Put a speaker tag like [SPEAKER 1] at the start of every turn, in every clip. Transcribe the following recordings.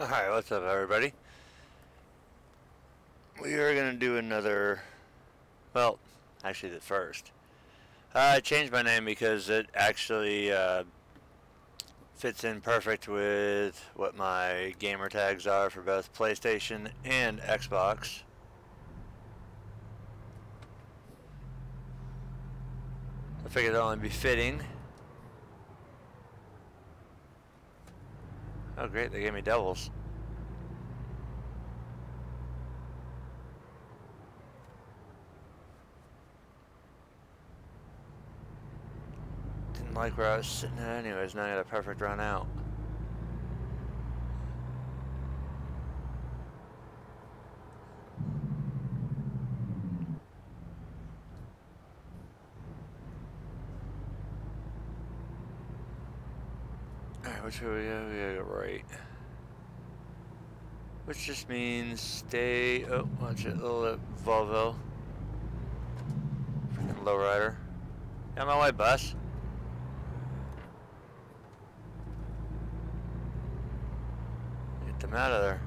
[SPEAKER 1] Alright, what's up everybody? We are going to do another, well, actually the first. I changed my name because it actually fits in perfect with what my gamer tags are for both PlayStation and Xbox. I figured it'd only be fitting. Oh great, they gave me doubles. Didn't like where I was sitting at anyways, now I got a perfect run out. Alright, which way we go? We gotta go right. Which just means stay. Oh, watch it. Little Volvo. Freaking lowrider. Got my white bus. Get them out of there.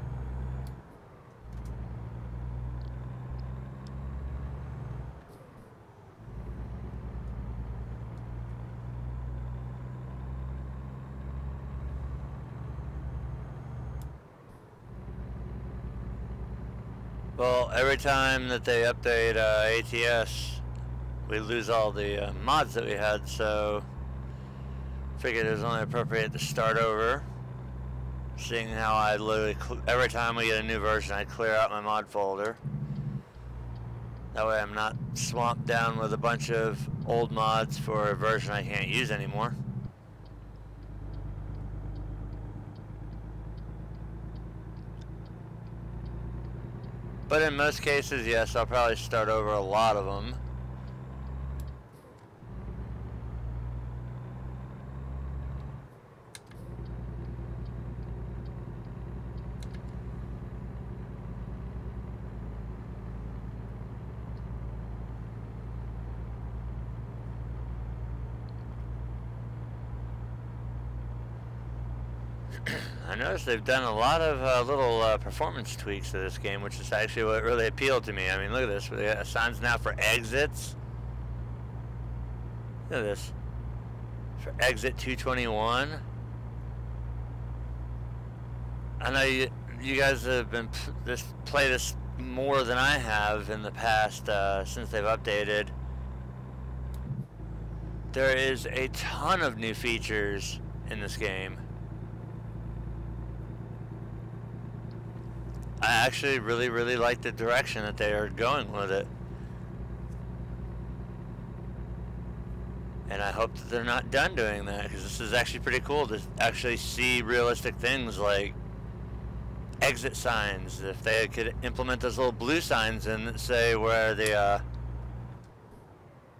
[SPEAKER 1] Well, every time that they update ATS, we lose all the mods that we had, so figured it was only appropriate to start over. Seeing how I literally, every time we get a new version, I clear out my mod folder. That way I'm not swamped down with a bunch of old mods for a version I can't use anymore. But in most cases, yes, I'll probably start over a lot of them. I noticed they've done a lot of little performance tweaks to this game, which is actually what really appealed to me. I mean, look at this. We got signs now for exits. Look at this. For exit 221. I know you guys have been play this more than I have in the past since they've updated. There is a ton of new features in this game. I actually really like the direction that they are going with it. And I hope that they're not done doing that, because this is actually pretty cool to actually see realistic things like exit signs. If they could implement those little blue signs and say where the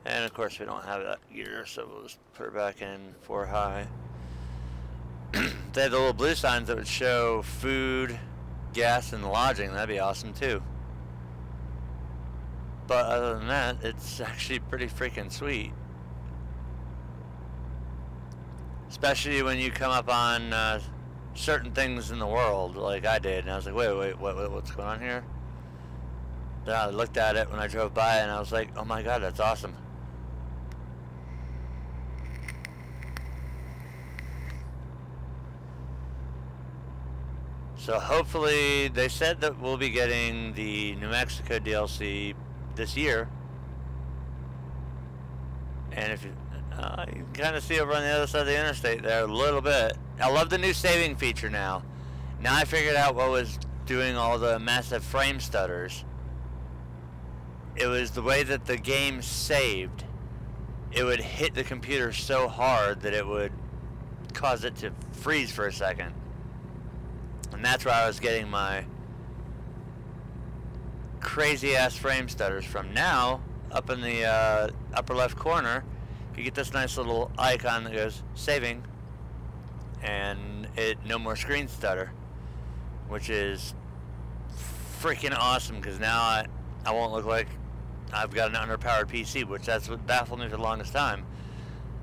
[SPEAKER 1] and of course we don't have that gear, so we'll just put it back in 4 high. They had the little blue signs that would show food, gas, and lodging. That'd be awesome too. But other than that, it's actually pretty freaking sweet. Especially when you come up on certain things in the world, like I did, and I was like, wait, what's going on here? Then I looked at it when I drove by, and I was like, oh my god, that's awesome. So hopefully, they said that we'll be getting the New Mexico DLC this year. And if you can kind of see over on the other side of the interstate there a little bit. I love the new saving feature now. Now I figured out what was doing all the massive frame stutters. It was the way that the game saved. It would hit the computer so hard that it would cause it to freeze for a second. And that's where I was getting my crazy ass frame stutters from. Now, up in the upper left corner, you get this nice little icon that goes saving, and no more screen stutter, which is freaking awesome, because now I won't look like I've got an underpowered PC, which that's what baffled me for the longest time.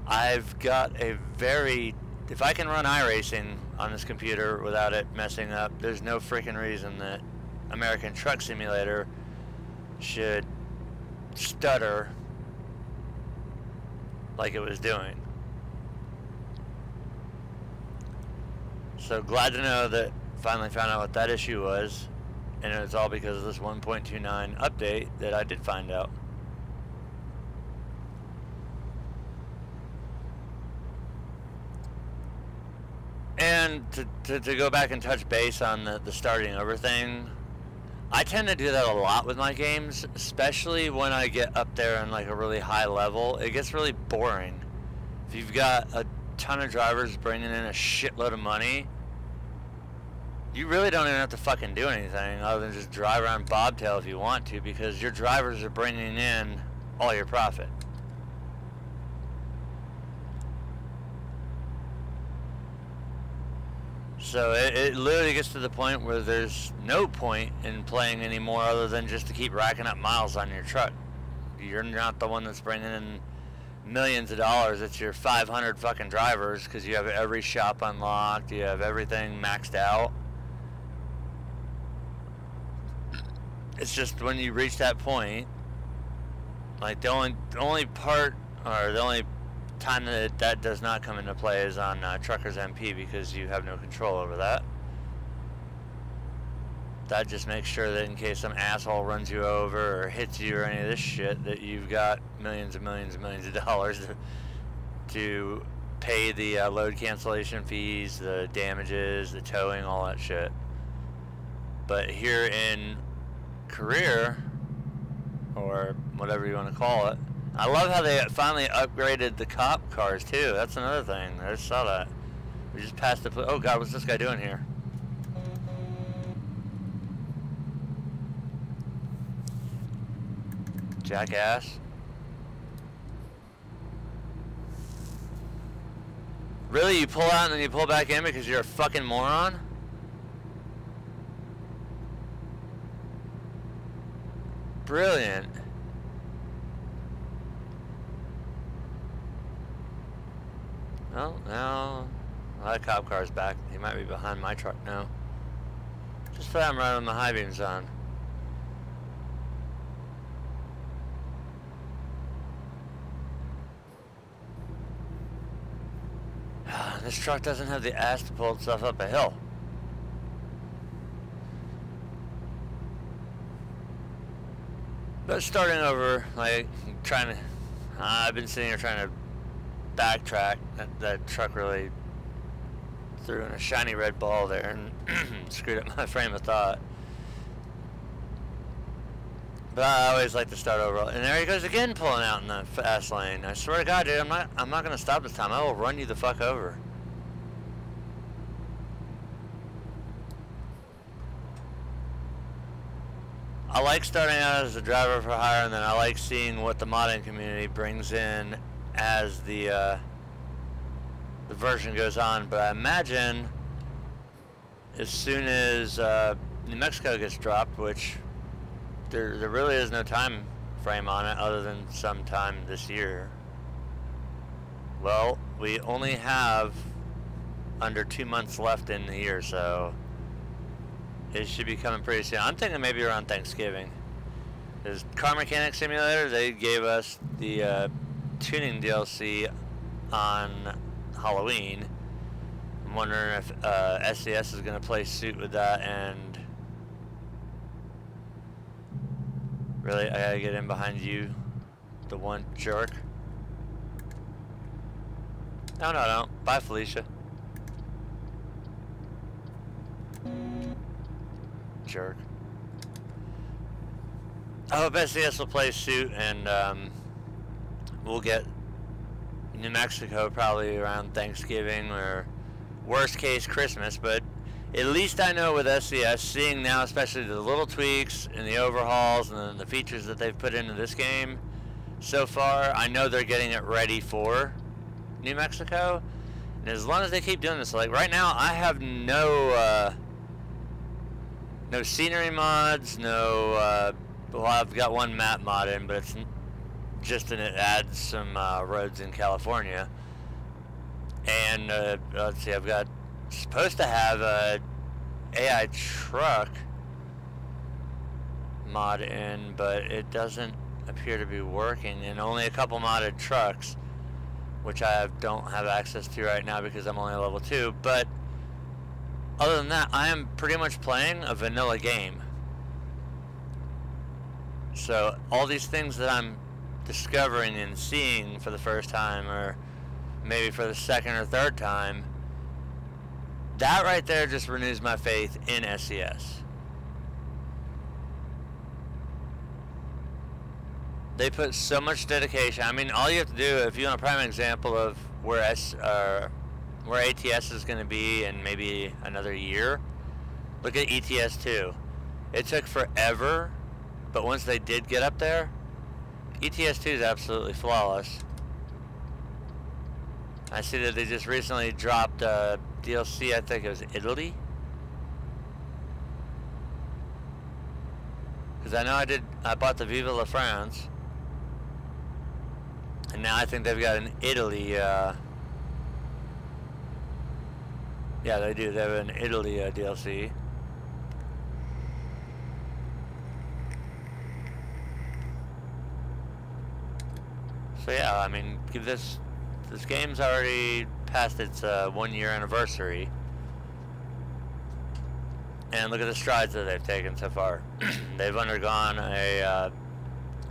[SPEAKER 1] I've got a very if I can run iRacing on this computer without it messing up, there's no freaking reason that American Truck Simulator should stutter like it was doing. So glad to know that finally found out what that issue was, and it's all because of this 1.29 update that I did find out. And to go back and touch base on the starting over thing, I tend to do that a lot with my games, especially when I get up there on like a really high level. It gets really boring. If you've got a ton of drivers bringing in a shitload of money, you really don't even have to fucking do anything other than just drive around bobtail if you want to, because your drivers are bringing in all your profit. So it literally gets to the point where there's no point in playing anymore other than just to keep racking up miles on your truck. You're not the one that's bringing in millions of dollars. It's your 500 fucking drivers, because you have every shop unlocked, you have everything maxed out. It's just when you reach that point, like the only part, or the only time that does not come into play is on Truckers MP, because you have no control over that. That just makes sure that in case some asshole runs you over or hits you or any of this shit, that you've got millions and millions and millions of dollars to pay the load cancellation fees, the damages, the towing, all that shit. But here in career, or whatever you want to call it, I love how they finally upgraded the cop cars too. That's another thing. I just saw that. We just passed the... Oh god, what's this guy doing here? Jackass. Really? You pull out and then you pull back in because you're a fucking moron? Brilliant. Well, now that cop car's back. He might be behind my truck now. Just for that, I'm running the high beams on. This truck doesn't have the ass to pull itself up a hill. But starting over, like, trying to... I've been sitting here trying to backtrack. That truck really threw in a shiny red ball there and screwed up my frame of thought. But I always like to start over. And there he goes again, pulling out in the fast lane. I swear to God, dude, I'm not gonna stop this time. I will run you the fuck over. I like starting out as a driver for hire, and then I like seeing what the modding community brings in as the version goes on. But I imagine as soon as New Mexico gets dropped, which there really is no time frame on it other than sometime this year. Well, we only have under 2 months left in the year, so it should be coming pretty soon. I'm thinking maybe around Thanksgiving. There's Car Mechanic Simulator. They gave us the tuning DLC on Halloween. I'm wondering if SCS is going to play suit with that. And really, I gotta get in behind you, the one jerk. No, no. Bye, Felicia. Jerk. I hope SCS will play suit, and we'll get New Mexico probably around Thanksgiving or worst case Christmas. But at least I know with SCS, seeing now especially the little tweaks and the overhauls and then the features that they've put into this game so far, I know they're getting it ready for New Mexico. And as long as they keep doing this, like right now I have no scenery mods, well, I've got one map mod in, but it's just it adds some roads in California. And let's see, I've got supposed to have a AI truck mod in, but it doesn't appear to be working, and only a couple modded trucks, which I don't have access to right now because I'm only level 2. But other than that, I am pretty much playing a vanilla game. So all these things that I'm discovering and seeing for the first time, or maybe for the second or third time, that right there just renews my faith in SCS. They put so much dedication. I mean, all you have to do, if you want a prime example of where ATS is going to be in maybe another year, look at ETS 2. It took forever, but once they did get up there, ETS 2 is absolutely flawless. I see that they just recently dropped DLC, I think it was Italy. Because I know I bought the Viva La France. And now I think they've got an Italy, yeah, they do. They have an Italy DLC. So yeah, I mean, give this game's already past its 1 year anniversary, and look at the strides that they've taken so far. They've undergone a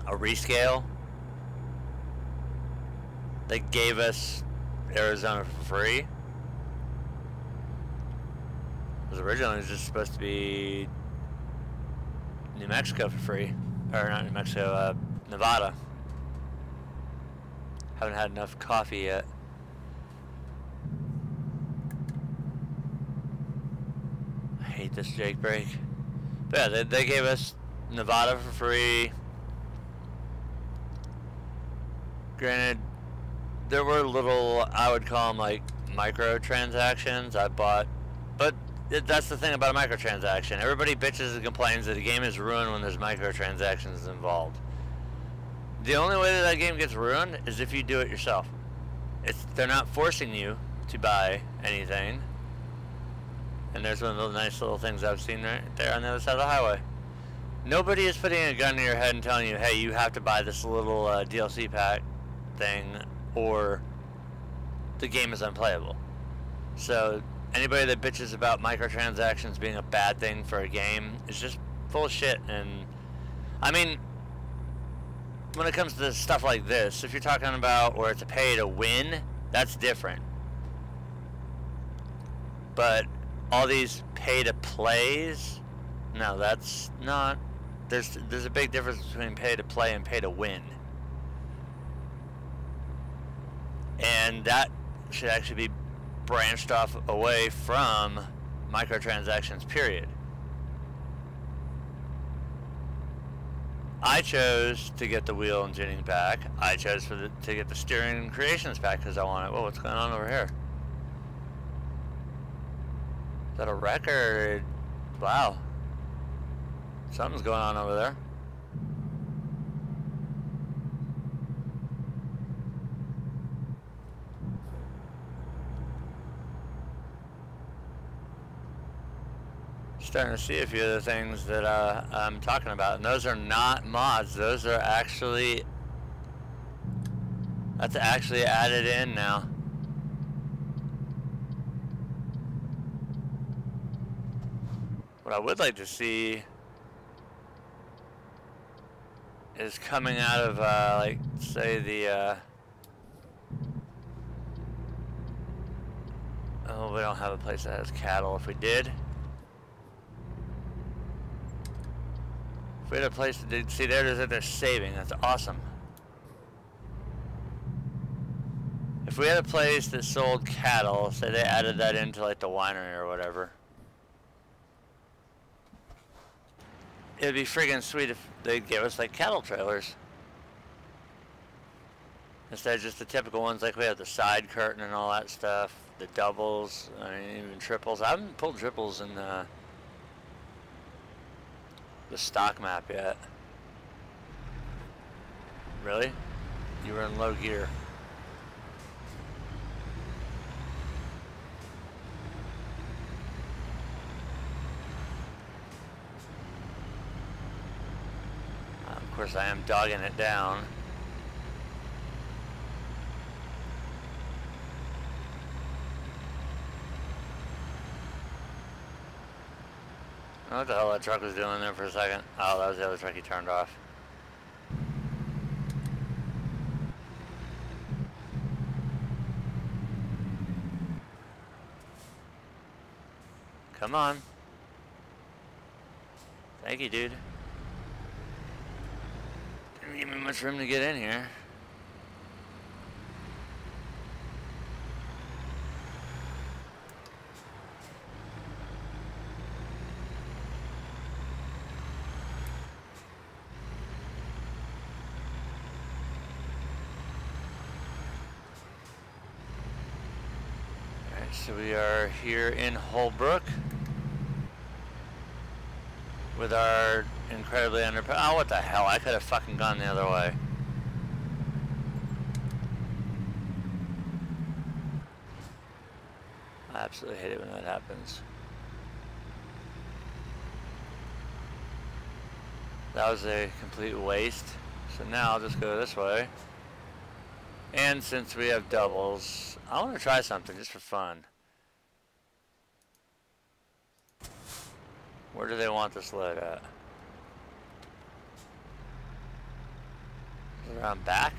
[SPEAKER 1] rescale. They gave us Arizona for free. It was originally just supposed to be New Mexico for free, or not New Mexico, Nevada. Haven't had enough coffee yet. I hate this Jake break. But yeah, they gave us Nevada for free. Granted, there were little, I would call them like microtransactions I bought, but that's the thing about a microtransaction. Everybody bitches and complains that a game is ruined when there's microtransactions involved. The only way that game gets ruined is if you do it yourself. They're not forcing you to buy anything. And there's one of those nice little things I've seen right there on the other side of the highway. Nobody is putting a gun to your head and telling you, hey, you have to buy this little DLC pack thing or the game is unplayable. So anybody that bitches about microtransactions being a bad thing for a game is just full of shit. And I mean, when it comes to stuff like this, if you're talking about where it's a pay to win, that's different. But all these pay to plays, no, that's not. There's a big difference between pay to play and pay to win. And that should actually be branched off away from microtransactions, period. I chose to get the wheel and tuning pack. I chose to get the steering and creations pack because I wanted. Whoa, what's going on over here? Is that a record? Wow. Something's going on over there. Starting to see a few of the things that I'm talking about, and those are not mods. Those are actually, that's actually added in now. What I would like to see is coming out of like, say the oh, we don't have a place that has cattle. If we did, we had a place to do, see there it is that they're saving. That's awesome. If we had a place that sold cattle, say they added that into like the winery or whatever, it'd be friggin' sweet if they gave us like cattle trailers instead of just the typical ones like we have the side curtain and all that stuff, the doubles, I mean, even triples. I haven't pulled triples in the stock map yet. Really? You were in low gear. course, I am dogging it down. I don't know what the hell that truck was doing there for a second. Oh, that was the other truck he turned off. Come on. Thank you, dude. Didn't give me much room to get in here. Alright, so we are here in Holbrook with our incredibly underpowered. Oh, what the hell? I could have fucking gone the other way. I absolutely hate it when that happens. That was a complete waste. So now I'll just go this way. And since we have doubles, I want to try something just for fun. Where do they want this load at? Is it around back?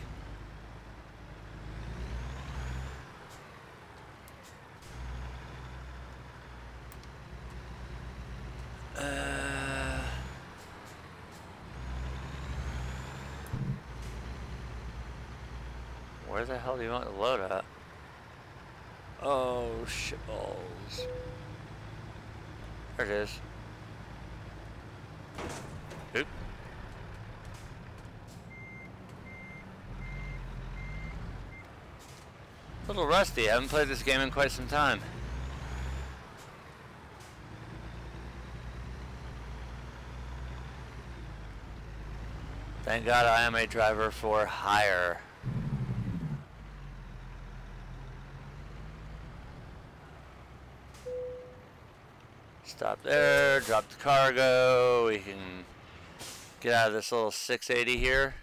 [SPEAKER 1] Where the hell do you want the load at? Oh, shitballs. There it is. Oop. A little rusty. I haven't played this game in quite some time. Thank God I am a driver for hire. Stop there, drop the cargo. We can get out of this little 680 here.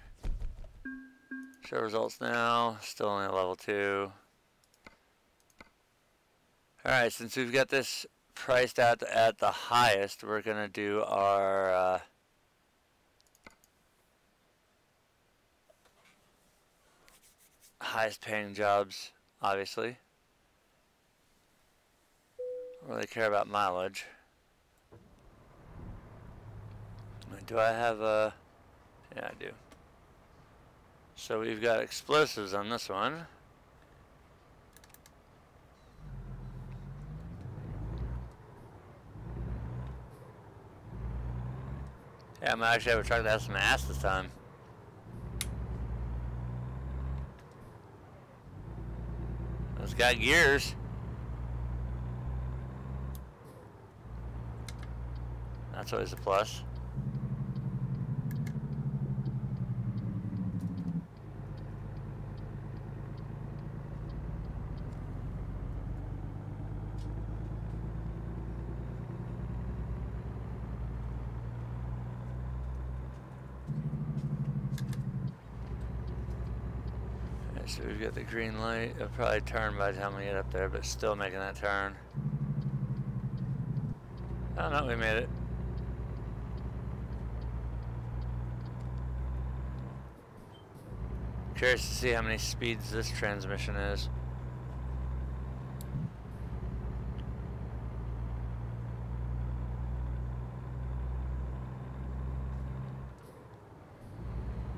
[SPEAKER 1] Show results now. Still only at level 2. Alright, since we've got this priced out at the highest, we're going to do our highest paying jobs, obviously. Don't really care about mileage. Do I have a... Yeah, I do. So we've got explosives on this one. Yeah, I'm gonna actually have a truck that has some ass this time. It's got gears. That's always a plus. So we've got the green light. It'll probably turn by the time we get up there, but still making that turn. Oh no, we made it. Curious to see how many speeds this transmission is.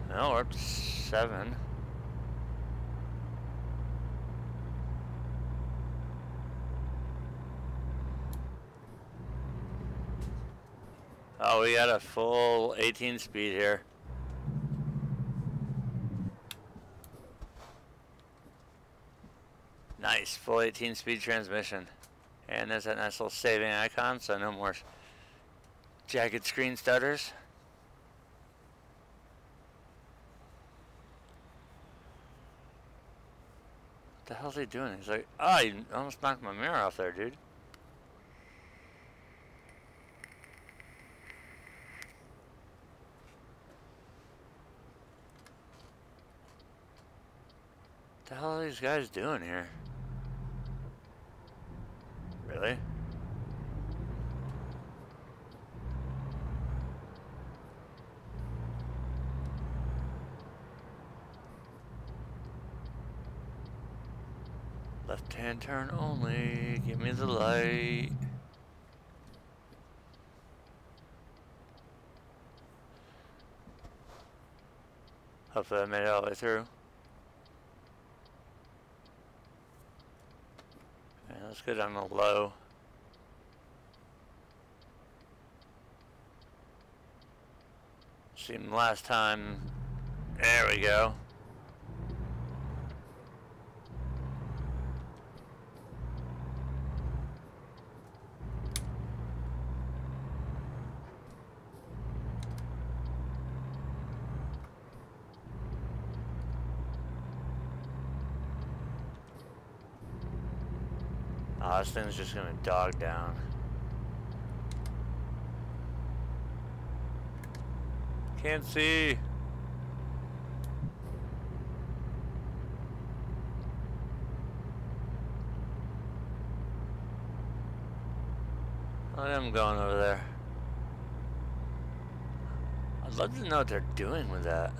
[SPEAKER 1] No, we're up to 7. Oh, we got a full 18 speed here. Nice, full 18 speed transmission. And there's that nice little saving icon, so no more jagged screen stutters. What the hell's he doing? He's like, oh, you almost knocked my mirror off there, dude. hell are these guys doing here? Really? Left-hand turn only. Give me the light. Hopefully I made it all the way through. Okay, let's go down the low. Seen last time. There we go. Oh, this thing's just gonna dog down. Can't see. I am going over there. I'd love to know what they're doing with that.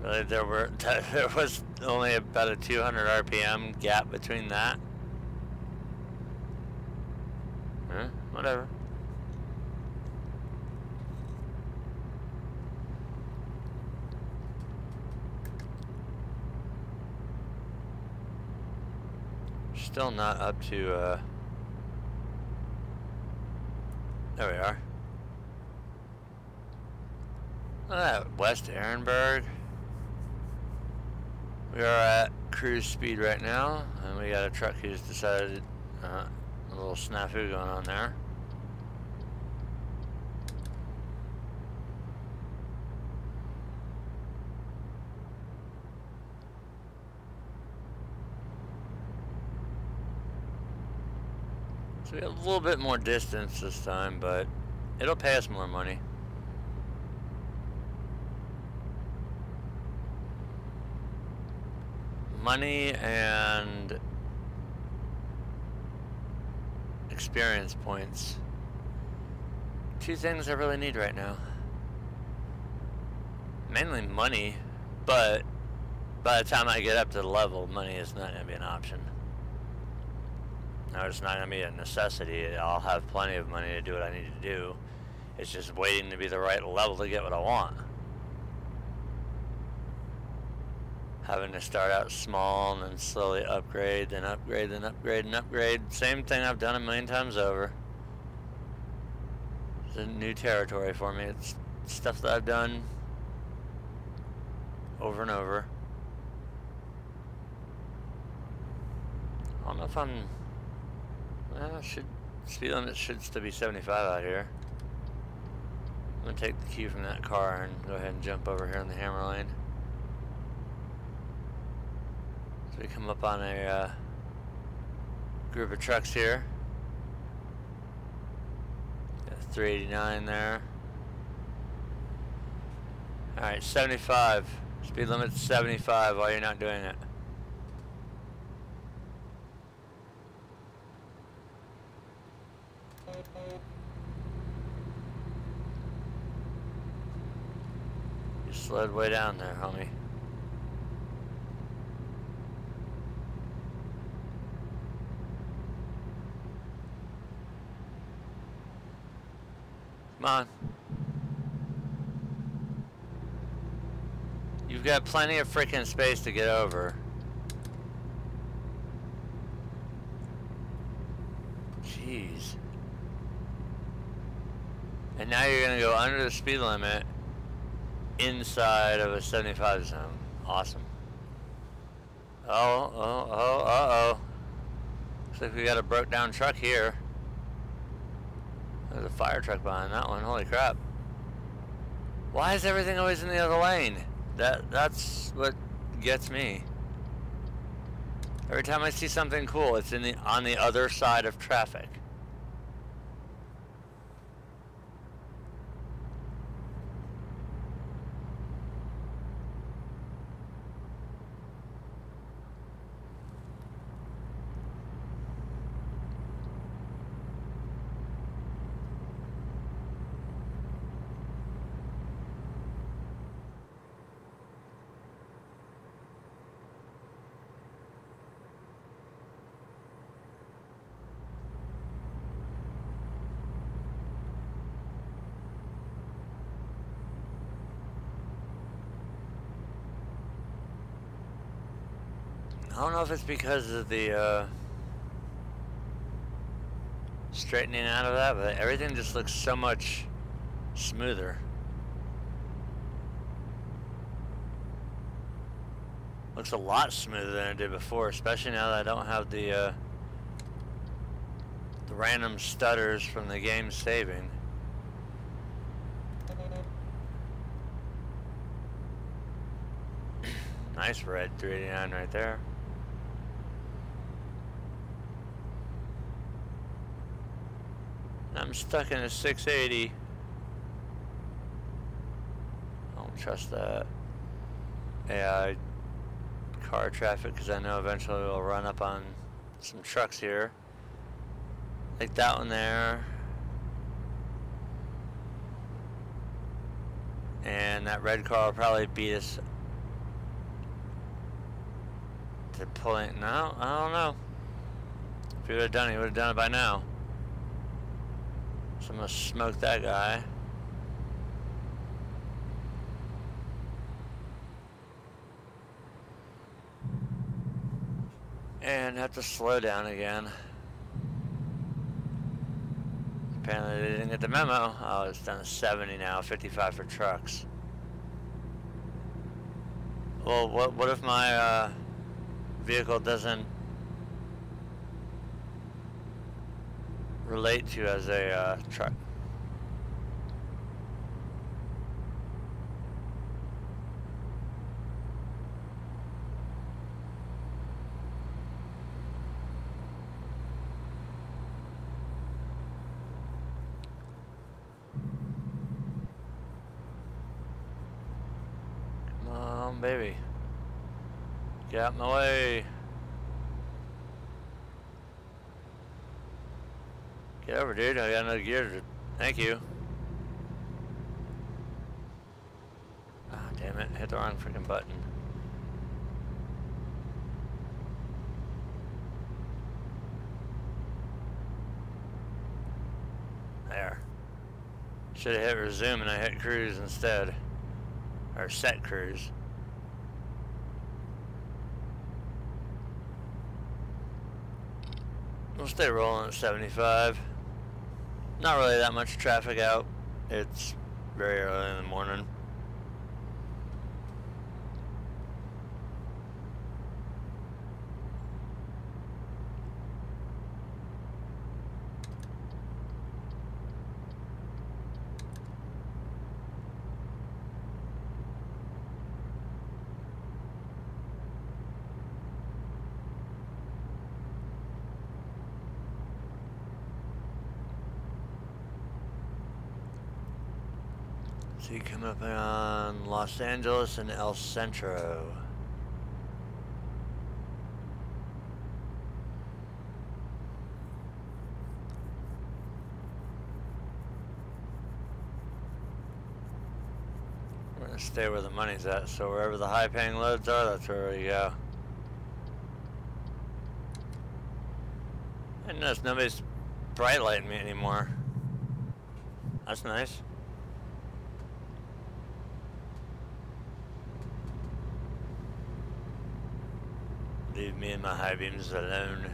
[SPEAKER 1] Really, there was only about a 200 RPM gap between that. Whatever. Still not up to, there we are. Look at that, West Ehrenberg. We are at cruise speed right now, and we got a truck who's decided, a little snafu going on there. So we got a little bit more distance this time, but it'll pay us more money. Money and experience points. Two things I really need right now. Mainly money, but by the time I get up to the level, money is not going to be an option. No, it's not going to be a necessity. I'll have plenty of money to do what I need to do. It's just waiting to be the right level to get what I want. Having to start out small and then slowly upgrade, then upgrade, then upgrade, and upgrade. Same thing I've done a million times over. It's a new territory for me. It's stuff that I've done over and over. I don't know if I'm... speed limit should still be 75 out here. I'm going to take the cue from that car and go ahead and jump over here in the hammer lane. So we come up on a group of trucks here. Got 389 there. Alright, 75. Speed limit's 75 while you're not doing it. You slowed way down there, homie. Come on. You've got plenty of freaking space to get over. Jeez. And now you're gonna go under the speed limit inside of a 75 zone. Awesome. Uh-oh. Looks like we got a broke down truck here. There's a fire truck behind that one. Holy crap. Why is everything always in the other lane? That's what gets me. Every time I see something cool, it's on the other side of traffic. I don't know if it's because of the straightening out of that, but everything just looks so much smoother. Looks a lot smoother than it did before, especially now that I don't have the random stutters from the game saving. Nice red 389 right there. I'm stuck in a 680. I don't trust that AI car traffic because I know eventually we'll run up on some trucks here. Like that one there. And that red car will probably beat us to pulling. No, I don't know. If he would have done it, he would have done it by now. So I'm gonna smoke that guy. And have to slow down again. Apparently they didn't get the memo. Oh, it's down to 70 now, 55 for trucks. Well, what if my vehicle doesn't relate to as a truck? Come on, baby. Get out my way. Get over, dude. I got no gear to... Thank you. Ah, damn it. Hit the wrong freaking button. There. Should have hit resume and I hit cruise instead. Or set cruise. We'll stay rolling at 75. Not really that much traffic out. It's very early in the morning. So you come up on Los Angeles and El Centro. We're gonna stay where the money's at, so wherever the high-paying loads are, that's where we go. I notice nobody's bright lighting me anymore. That's nice. Leave me and my high beams alone.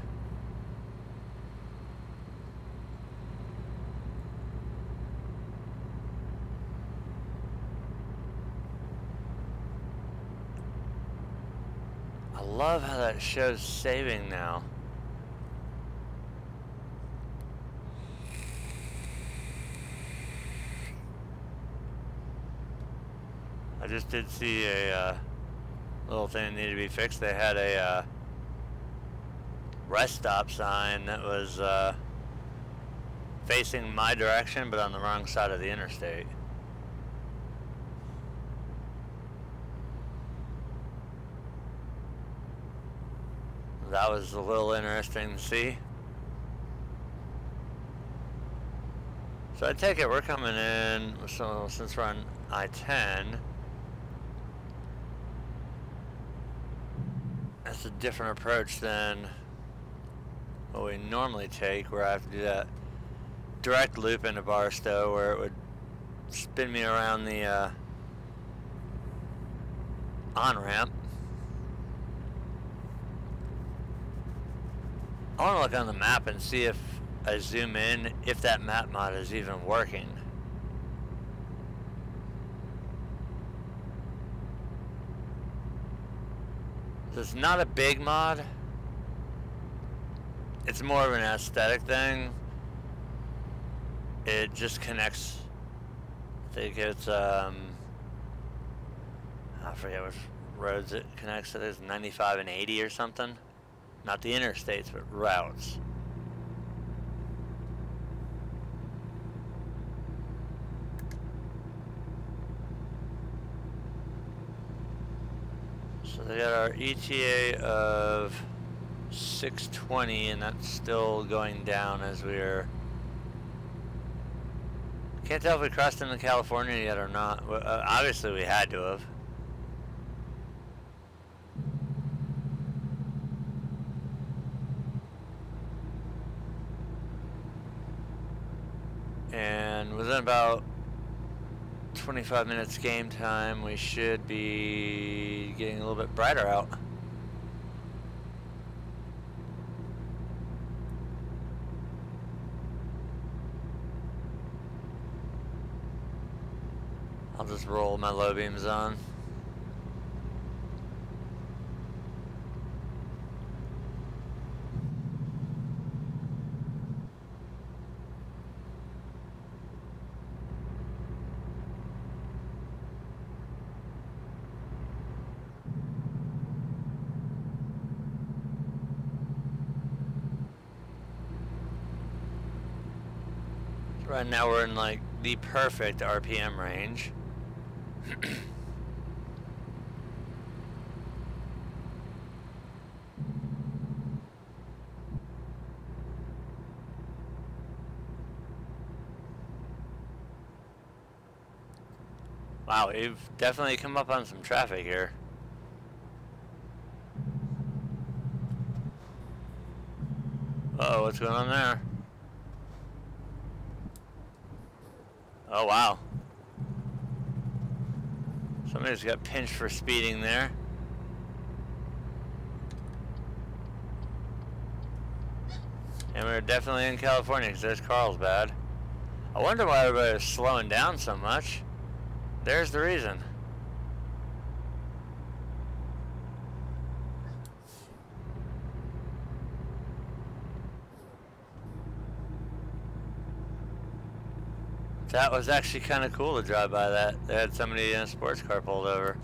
[SPEAKER 1] I love how that shows saving now. I just did see a little thing that needed to be fixed. They had a rest stop sign that was facing my direction, but on the wrong side of the interstate. That was a little interesting to see. So I take it we're coming in, so since we're on I-10, that's a different approach than what we normally take, where I have to do that direct loop into Barstow, where it would spin me around the on-ramp. I want to look on the map and see if I zoom in, if that map mod is even working. So it's not a big mod. It's more of an aesthetic thing. It just connects, I think it's, I forget which roads it connects to. There's 95 and 80 or something. Not the interstates, but routes. So they got our ETA of 620, and that's still going down as we're... Can't tell if we crossed into California yet or not. Obviously we had to have. And within about 25 minutes game time, we should be getting a little bit brighter out. I'll just roll my low beams on. Right now we're in like the perfect RPM range. Wow, we've definitely come up on some traffic here. Uh-oh, what's going on there? Oh, wow. Somebody's got pinched for speeding there. And we're definitely in California because there's Carlsbad. I wonder why everybody is slowing down so much. There's the reason. That was actually kind of cool to drive by that. They had somebody in a sports car pulled over.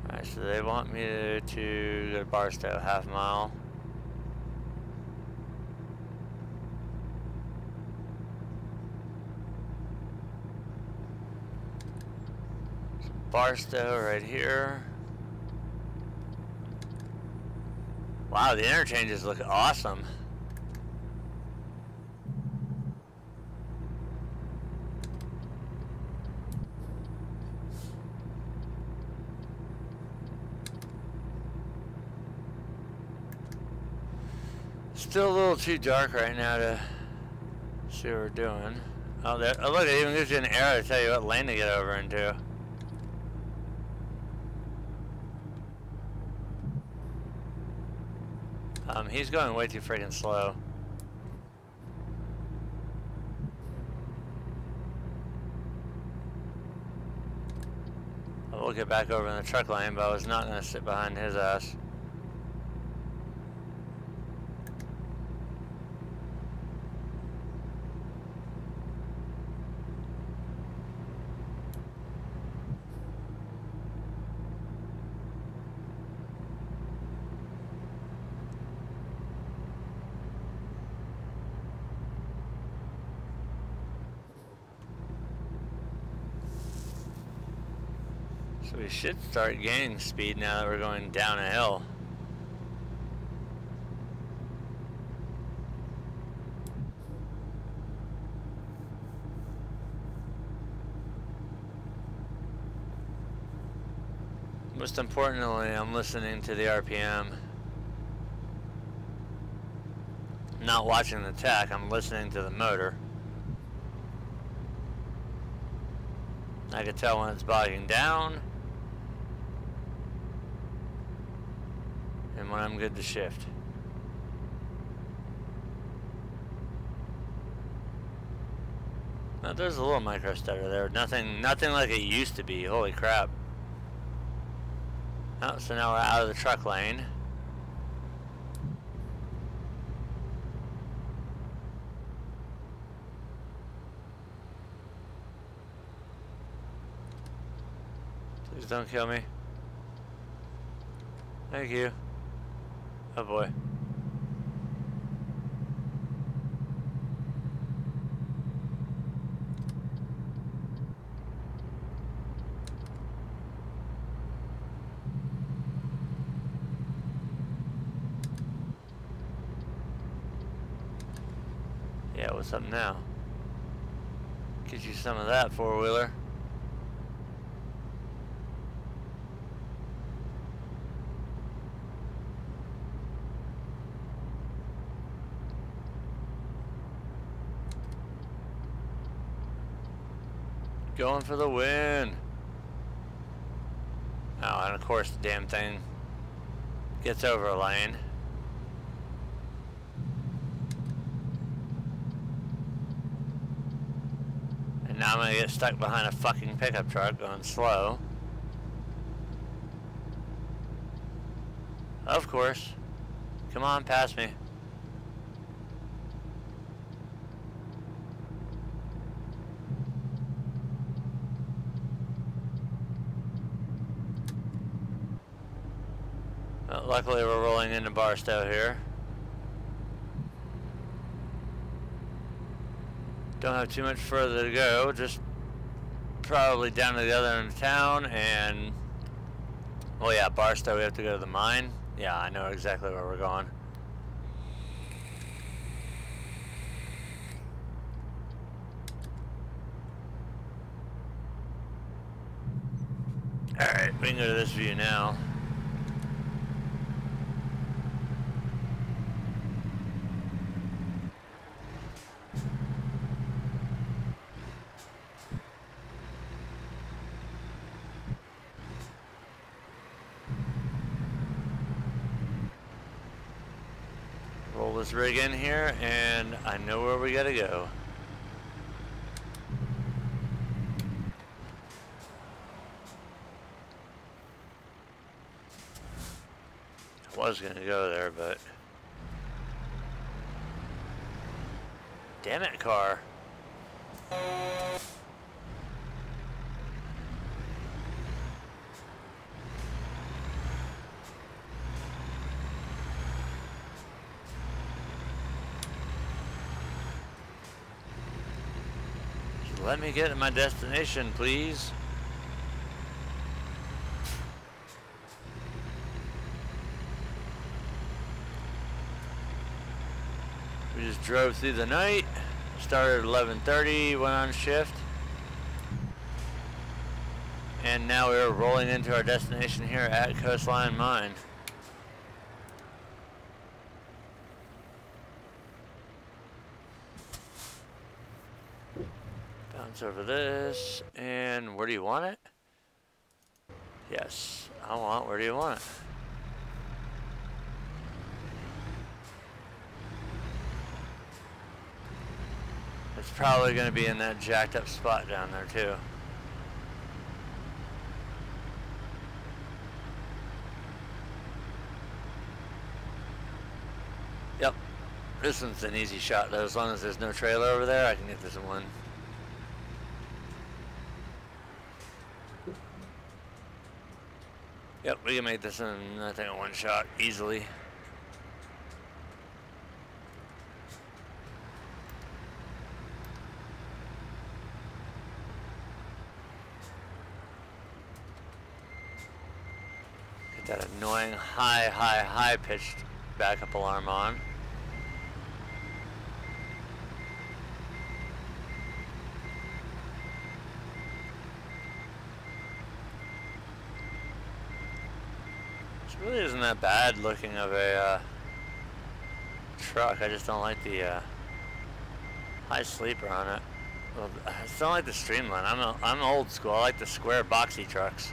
[SPEAKER 1] Alright, so they want me to go to Barstow, half mile. So Barstow right here. Wow, the interchanges look awesome. Still a little too dark right now to see what we're doing. Oh, there, oh look, it even gives you an arrow to tell you what lane to get over into. He's going way too freaking slow. I will get back over in the truck lane, but I was not going to sit behind his ass. So we should start gaining speed now that we're going down a hill. Most importantly, I'm listening to the RPM. I'm not watching the tach, I'm listening to the motor. I can tell when it's bogging down and when I'm good to shift. Now, there's a little micro stutter there. Nothing like it used to be. Holy crap. Oh, so now we're out of the truck lane. Please don't kill me. Thank you. Oh boy. Yeah, what's up now? Get you some of that four-wheeler. Going for the win. Oh, and of course the damn thing gets over a lane. And now I'm gonna get stuck behind a fucking pickup truck going slow. Of course. Come on, pass me. Well, luckily we're rolling into Barstow here. Don't have too much further to go, just probably down to the other end of town and, well yeah, Barstow, we have to go to the mine. Yeah, I know exactly where we're going. Alright, we can go to this view now. Roll this rig in here, and I know where we gotta go. I was gonna go there, but... Damn it, car. Let me get to my destination, please. We just drove through the night, started at 11:30, went on shift, and now we're rolling into our destination here at Coastline Mine. Bounce over this, and where do you want it? Yes, I want, where do you want it? It's probably going to be in that jacked up spot down there too. Yep, this one's an easy shot though. As long as there's no trailer over there, I can get this in one. Yep, we can make this in, I think, a one shot easily. annoying high pitched backup alarm on. This really isn't that bad looking of a truck. I just don't like the high sleeper on it. Well, I just don't like the streamline. I'm old school. I like the square boxy trucks.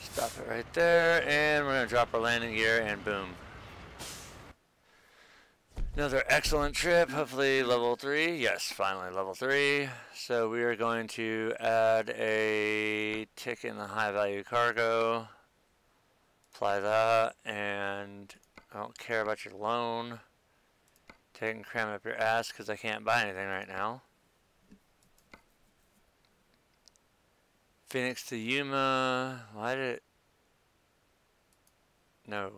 [SPEAKER 1] Stop it right there, and we're going to drop our landing gear, and boom. Another excellent trip, hopefully level 3. Yes, finally level 3. So we are going to add a tick in the high value cargo. Apply that, and I don't care about your loan. Take and cram up your ass because I can't buy anything right now. Phoenix to Yuma. Why did it? No.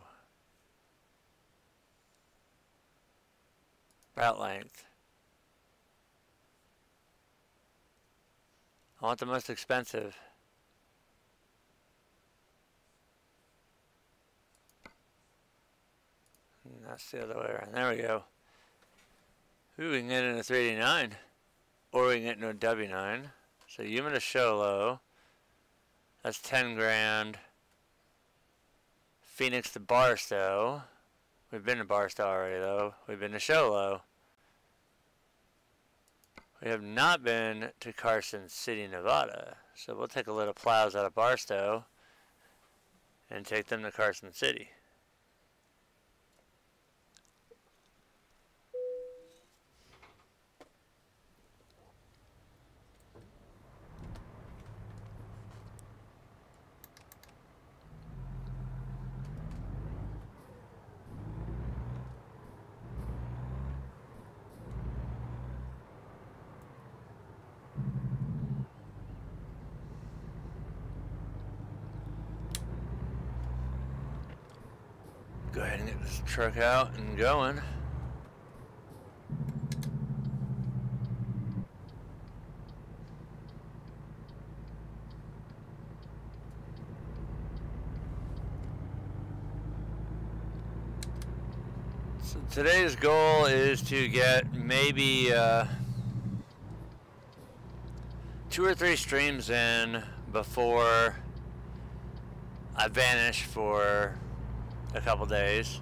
[SPEAKER 1] Route length. I want the most expensive. That's the other way around. There we go. Ooh, we can get in a 389. Or we can get into a W9. So Yuma to Sholo. That's 10 grand. Phoenix to Barstow. We've been to Barstow already though. We've been to Sholo. We have not been to Carson City, Nevada. So we'll take a little plows out of Barstow and take them to Carson City. Go ahead and get this truck out and going. So today's goal is to get maybe 2 or 3 streams in before I vanish for a couple days.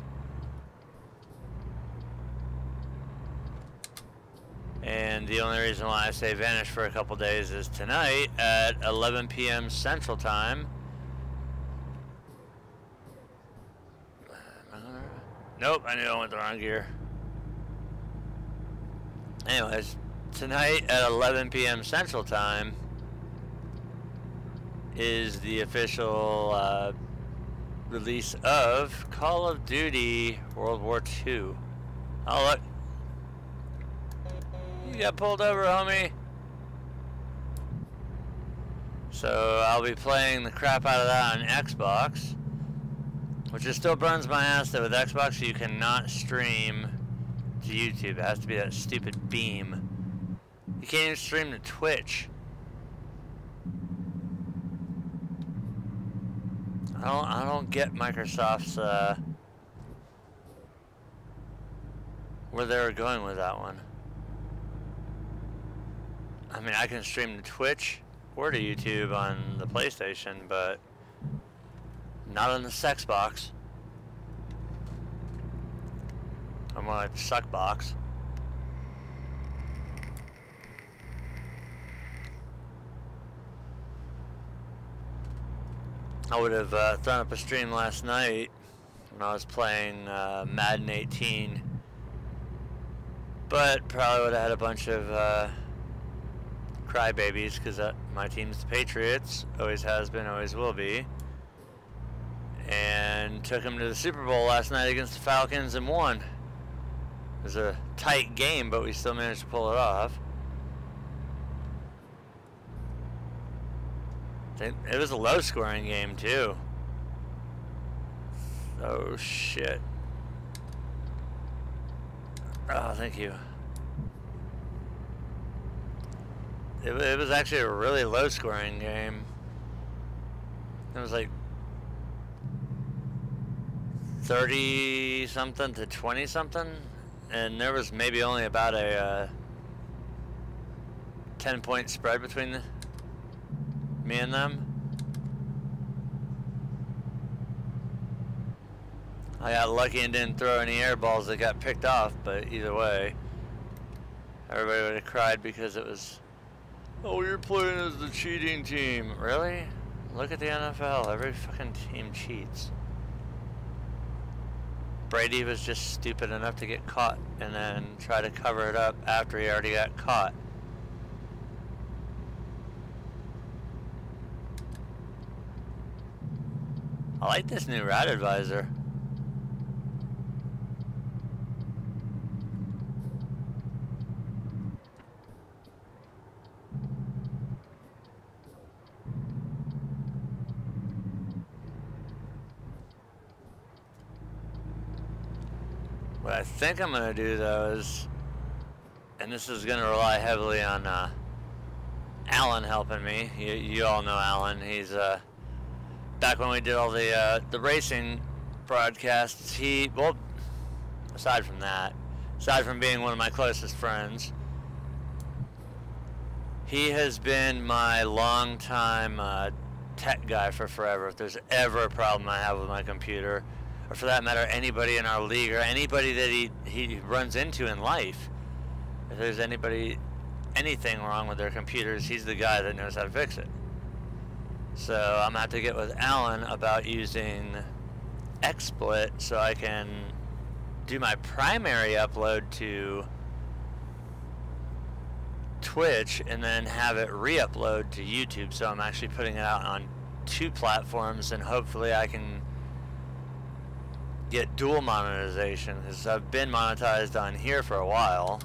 [SPEAKER 1] And the only reason why I say vanish for a couple days is tonight at 11 p.m. Central Time. Nope, I knew I went the wrong gear. Anyways, tonight at 11 p.m. Central Time is the official release of Call of Duty World War II. Oh look, you got pulled over, homie. So I'll be playing the crap out of that on Xbox, which just still burns my ass that with Xbox you cannot stream to YouTube. It has to be that stupid beam. You can't even stream to Twitch. I don't get Microsoft's where they were going with that one. I mean, I can stream to Twitch or to YouTube on the PlayStation, but not on the sex box. I'm more like the suck box. I would have thrown up a stream last night when I was playing Madden 18, but probably would have had a bunch of crybabies because my team's the Patriots, always has been, always will be, and took them to the Super Bowl last night against the Falcons and won. was a tight game, but we still managed to pull it off. It was a low-scoring game, too. Oh, shit. Oh, thank you. It was actually a really low-scoring game. It was like 30-something to 20-something, and there was maybe only about a 10-point spread between me and them. I got lucky and didn't throw any air balls that got picked off, but either way, everybody would have cried because it was, oh, you're playing as the cheating team. Really? Look at the NFL. Every fucking team cheats. Brady was just stupid enough to get caught and then try to cover it up after he already got caught. I like this new route advisor. What I think I'm going to do, though, is, and this is going to rely heavily on Alan helping me. You all know Alan. He's back when we did all the racing broadcasts. Well, aside from that, aside from being one of my closest friends, he has been my longtime tech guy for forever. If there's ever a problem I have with my computer, or for that matter, anybody in our league, or anybody that he runs into in life, if there's anything wrong with their computers, he's the guy that knows how to fix it. So I'm gonna have to get with Alan about using XSplit so I can do my primary upload to Twitch and then have it re-upload to YouTube. So I'm actually putting it out on 2 platforms, and hopefully I can get dual monetization, because I've been monetized on here for a while.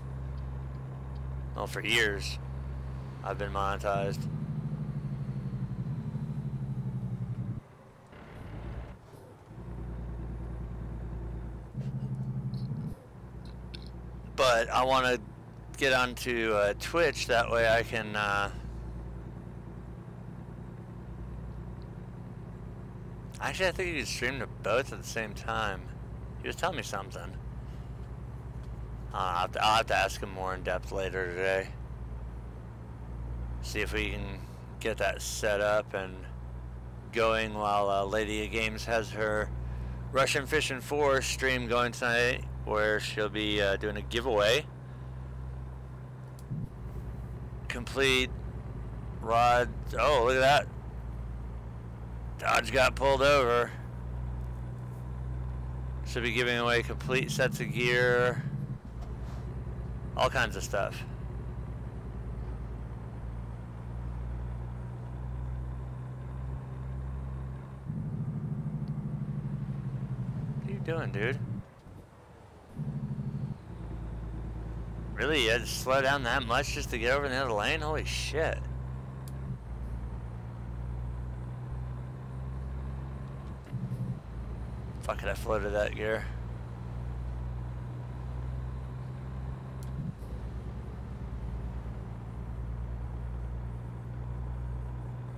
[SPEAKER 1] Well, for years I've been monetized. But I want to get onto Twitch, that way I can actually, I think you could stream to both at the same time. He was telling me something. I'll have to ask him more in depth later today. See if we can get that set up and going while Lady of Games has her Russian Fishing 4 stream going tonight, where she'll be doing a giveaway. Complete rod. Oh, look at that. Dodge got pulled over. Should be giving away complete sets of gear. All kinds of stuff. What are you doing, dude? Really? You had to slow down that much just to get over in the other lane? Holy shit. Fuck it, I floated that gear.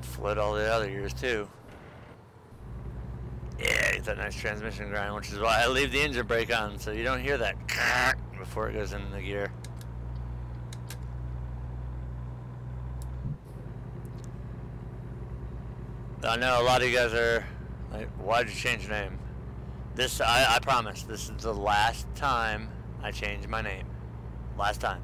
[SPEAKER 1] Float all the other gears too. Yeah, get that nice transmission grind, which is why I leave the engine brake on, so you don't hear that before it goes into the gear. I know a lot of you guys are like, why'd you change your name? This, I promise, this is the last time I change my name. Last time.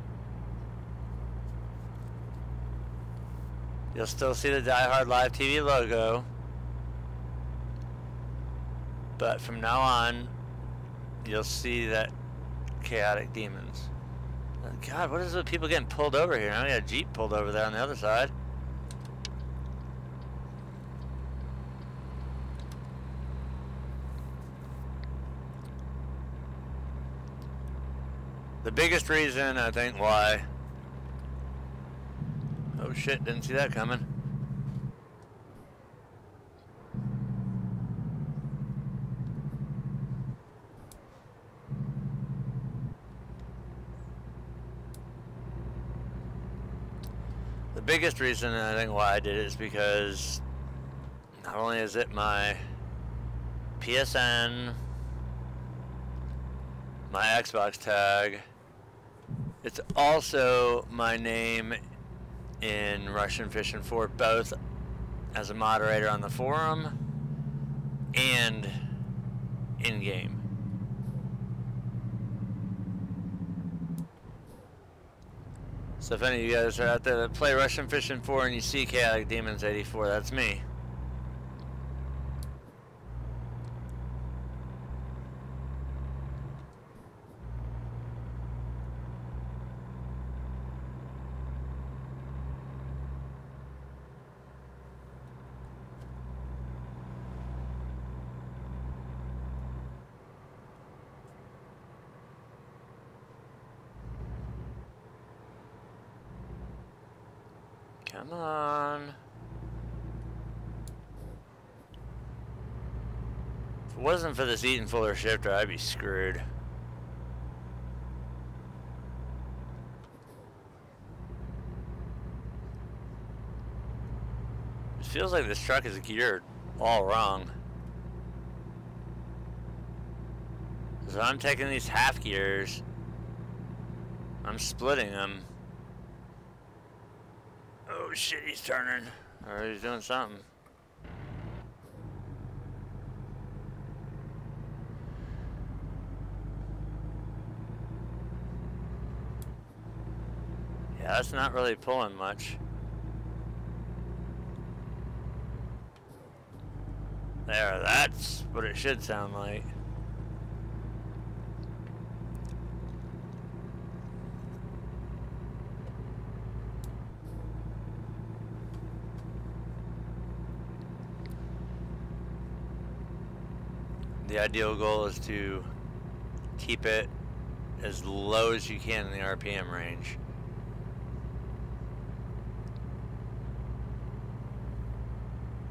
[SPEAKER 1] You'll still see the DieHard Live TV logo, but from now on, you'll see that Chaotic Demons. God, what is it with people getting pulled over here? I got a Jeep pulled over there on the other side. The biggest reason I think why... Oh shit, didn't see that coming. The biggest reason I think why I did it is because not only is it my PSN, my Xbox tag, it's also my name in Russian Fishing 4, both as a moderator on the forum and in-game. So if any of you guys are out there that play Russian Fishing 4 and you see Chaotic Demons 84, that's me. Come on. If it wasn't for this Eaton Fuller shifter, I'd be screwed. It feels like this truck is geared all wrong. So I'm taking these half gears, I'm splitting them. Oh shit, he's turning. Or he's doing something. Yeah, that's not really pulling much. There, that's what it should sound like. The ideal goal is to keep it as low as you can in the RPM range.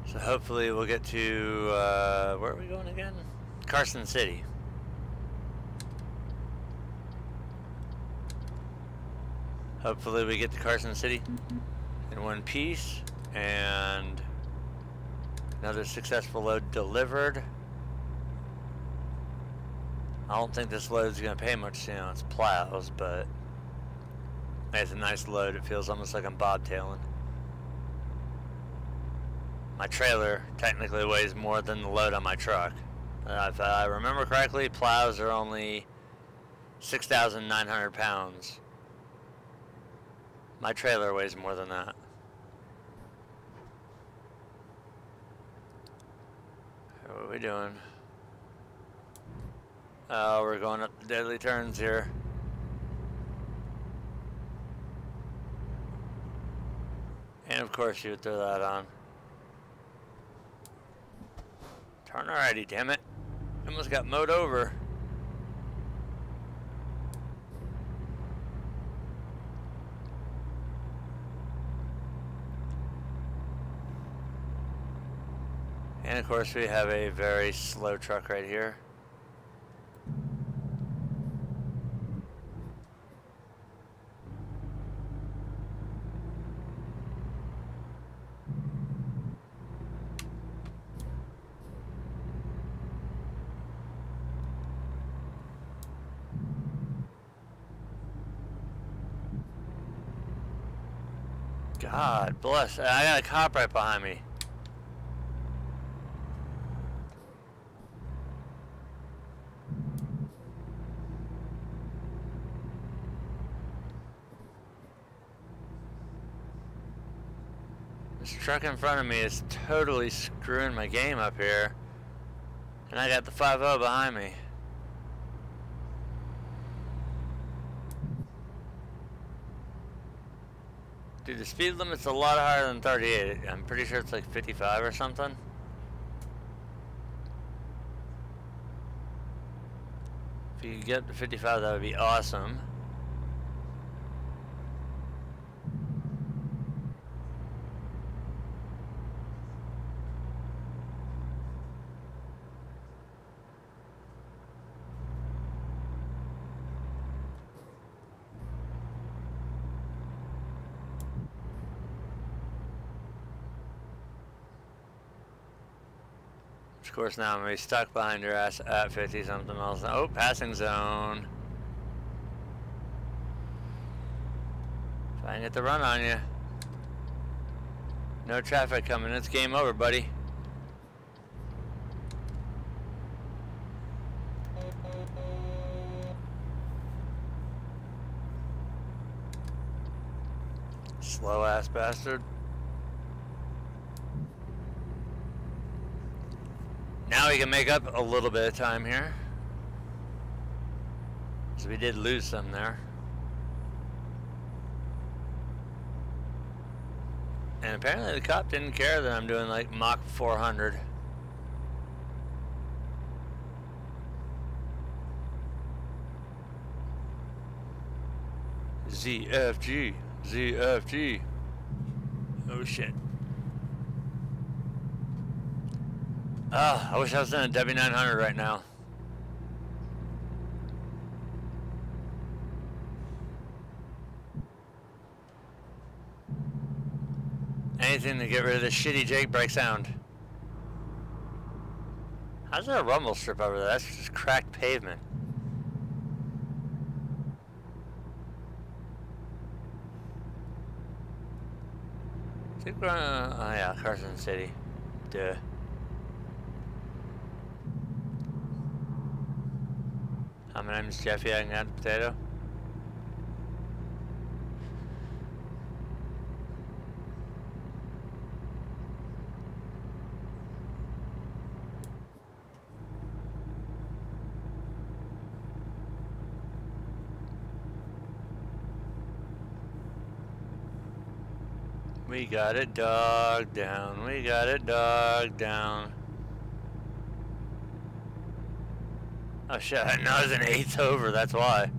[SPEAKER 1] So hopefully we'll get to, where are we going again? Carson City. Hopefully we get to Carson City in one piece, and another successful load delivered. I don't think this load's gonna pay much, you know, it's plows, but it's a nice load. It feels almost like I'm bobtailing. My trailer technically weighs more than the load on my truck. If I remember correctly, plows are only 6,900 pounds. My trailer weighs more than that. What are we doing? Oh, we're going up the deadly turns here. And of course you would throw that on. Turn already, damn it. Almost got mowed over. And of course we have a very slow truck right here. God bless. I got a cop right behind me. This truck in front of me is totally screwing my game up here. And I got the 5-0 behind me. Dude, the speed limit's a lot higher than 38. I'm pretty sure it's like 55 or something. If you could get up to 55, that would be awesome. Of course, now I'm going to be stuck behind your ass at 50 something miles. Oh, passing zone. If I can get the run on you. No traffic coming. It's game over, buddy. Slow ass bastard. Now we can make up a little bit of time here. So we did lose some there. And apparently the cop didn't care that I'm doing like Mach 400. ZFG. ZFG. Oh shit. Ah, I wish I was in a W900 right now. Anything to get rid of this shitty Jake brake sound. How's there a rumble strip over there? That's just cracked pavement. Oh yeah, Carson City. Duh. Hi, my name is Jeffy. I can add a potato. We got it dog down. We got it dog down. Oh shit, I know I was an eighth over, that's why.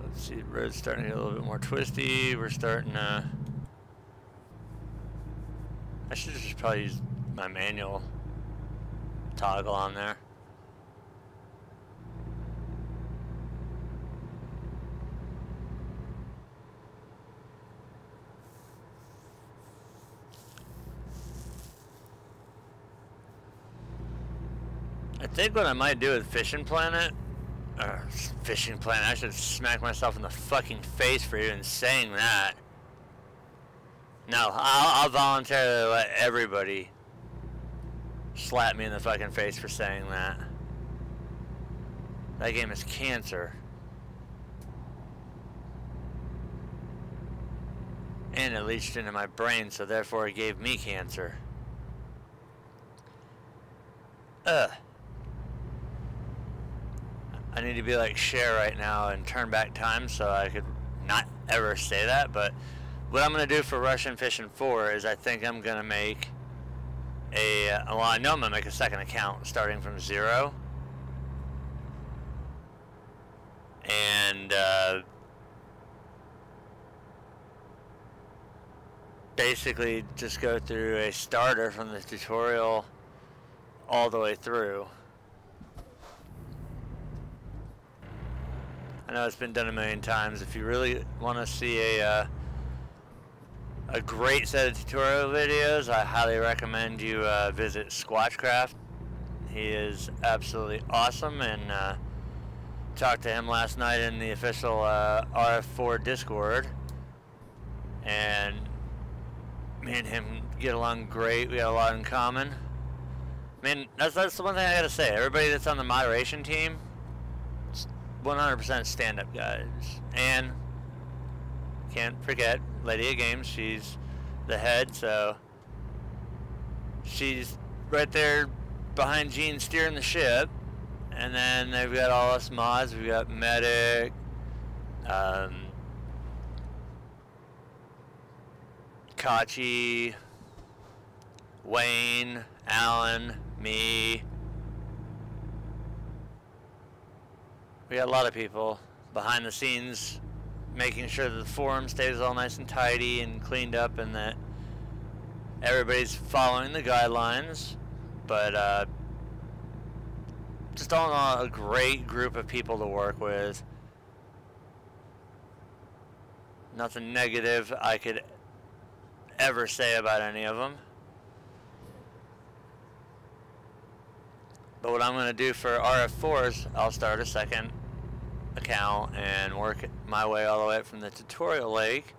[SPEAKER 1] Let's see, the road's starting to get a little bit more twisty. We're starting to... I should just probably use my manual toggle on there. I think what I might do with Fishing Planet, I should smack myself in the fucking face for even saying that. No, I'll voluntarily let everybody slap me in the fucking face for saying that. That game is cancer. And it leached into my brain, so therefore it gave me cancer. Ugh. I need to be like Cher right now and turn back time so I could not ever say that, but what I'm going to do for Russian Fishing 4 is I think I'm going to make well, I know I'm going to make a second account starting from 0. And, basically just go through a starter from the tutorial all the way through. I know it's been done a million times. If you really want to see a great set of tutorial videos, I highly recommend you visit Squatchcraft. He is absolutely awesome, and talked to him last night in the official RF4 Discord, and me and him get along great. We got a lot in common. I mean, that's the one thing I gotta say. Everybody that's on the moderation team, 100% stand-up guys. And can't forget Lady of Games. She's the head, so she's right there behind Gene steering the ship. And then they've got all us mods. We've got Medic, Kachi, Wayne, Alan, me. We got a lot of people behind the scenes making sure that the forum stays all nice and tidy and cleaned up, and that everybody's following the guidelines, but just all in all, a great group of people to work with. Nothing negative I could ever say about any of them. But what I'm going to do for RF4s, I'll start a second account and work my way all the way up from the tutorial lake,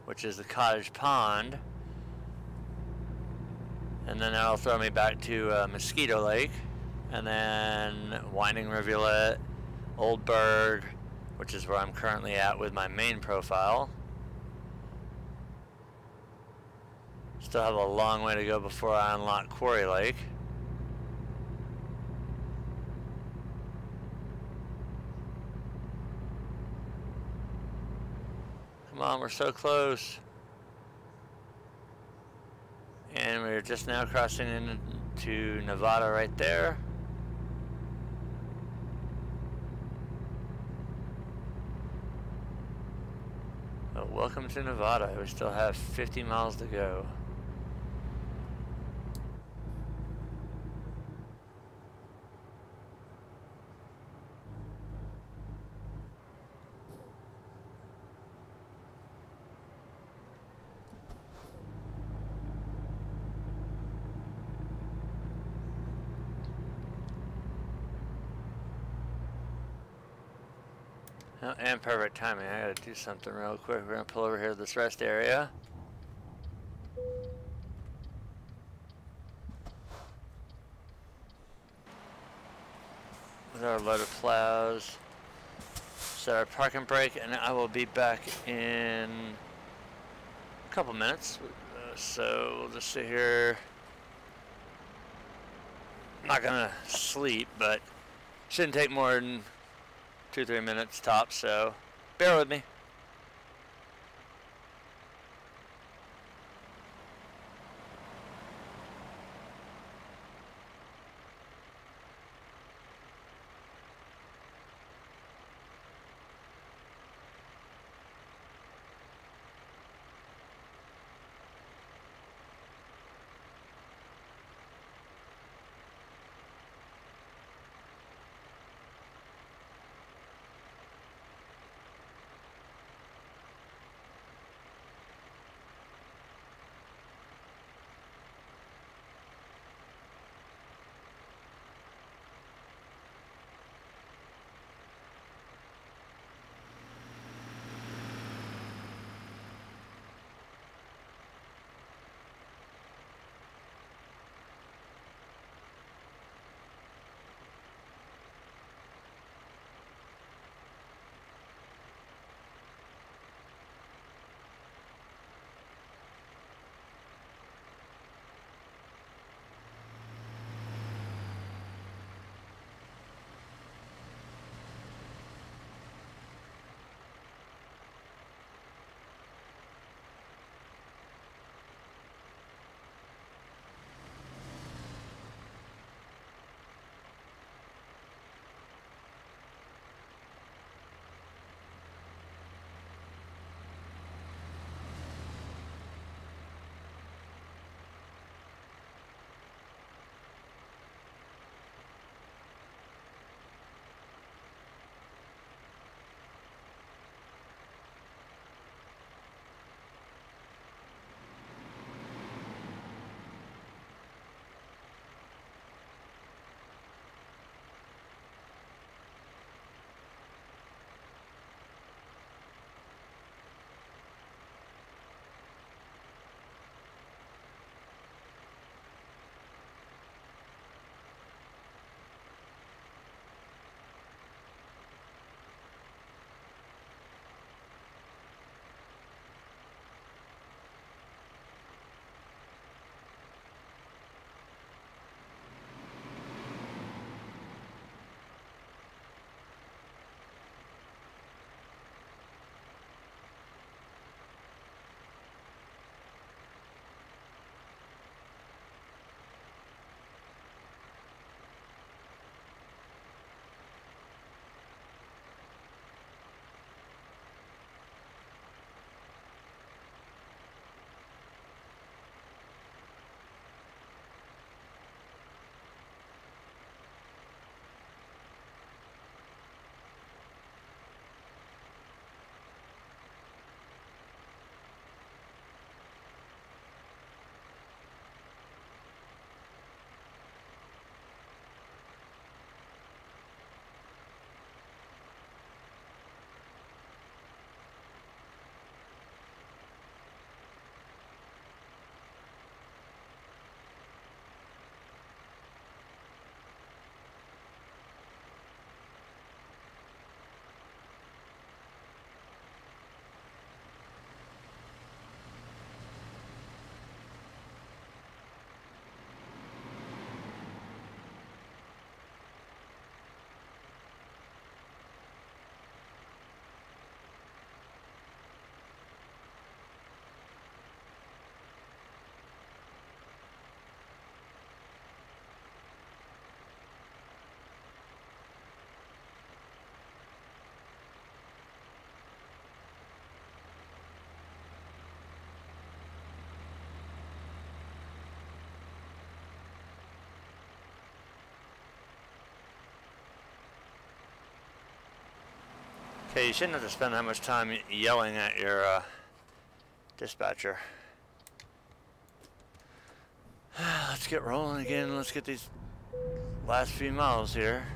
[SPEAKER 1] which is the cottage pond, and then that'll throw me back to Mosquito Lake, and then Winding Rivulet, Old Berg, which is where I'm currently at with my main profile. Still have a long way to go before I unlock Quarry Lake. Come on, we're so close. And we're just now crossing into Nevada right there. Oh, welcome to Nevada. We still have 50 miles to go. Oh, and perfect timing. I gotta do something real quick. We're gonna pull over here to this rest area. With our load of plows. Set our parking brake, and I will be back in a couple minutes. So we'll just sit here. I'm not gonna sleep, but shouldn't take more than 2-3 minutes tops, so bear with me. Hey, you shouldn't have to spend that much time yelling at your dispatcher. Let's get rolling again. Let's get these last few miles here.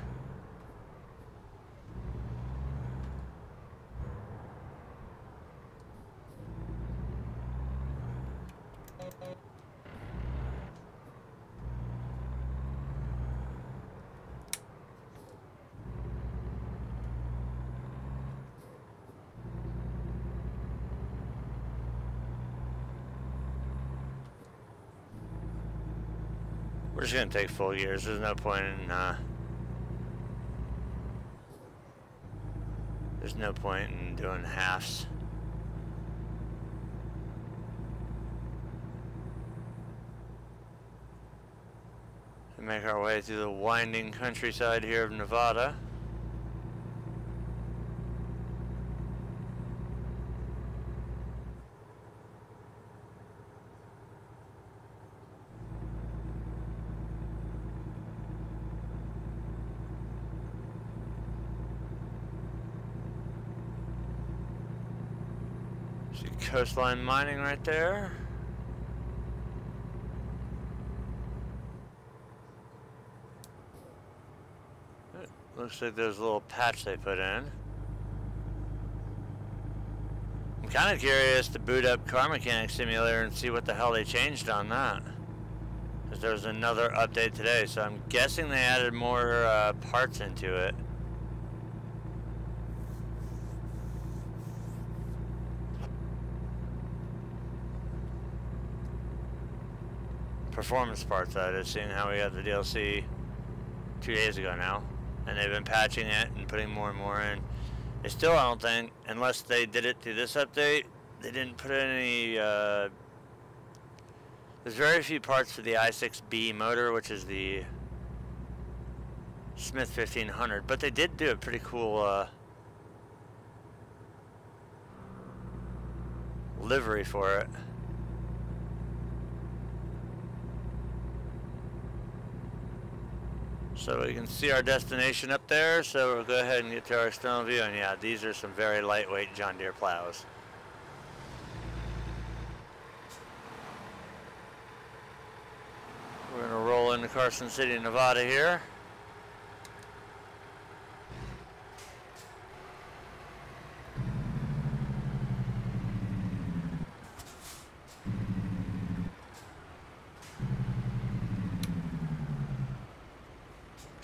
[SPEAKER 1] We're just gonna take full gears. There's no point in doing halves. We make our way through the winding countryside here of Nevada. See coastline mining right there. It looks like there's a little patch they put in. I'm kind of curious to boot up Car Mechanic Simulator and see what the hell they changed on that. Because there was another update today, so I'm guessing they added more parts into it. Performance parts, that is, seeing how we got the DLC 2 days ago now, and they've been patching it and putting more and more in. They still, I don't think, unless they did it through this update, they didn't put any, there's very few parts for the i6B motor, which is the Smith 1500, but they did do a pretty cool livery for it. So we can see our destination up there, so we'll go ahead and get to our external view, and yeah, these are some very lightweight John Deere plows. We're gonna roll into Carson City, Nevada here.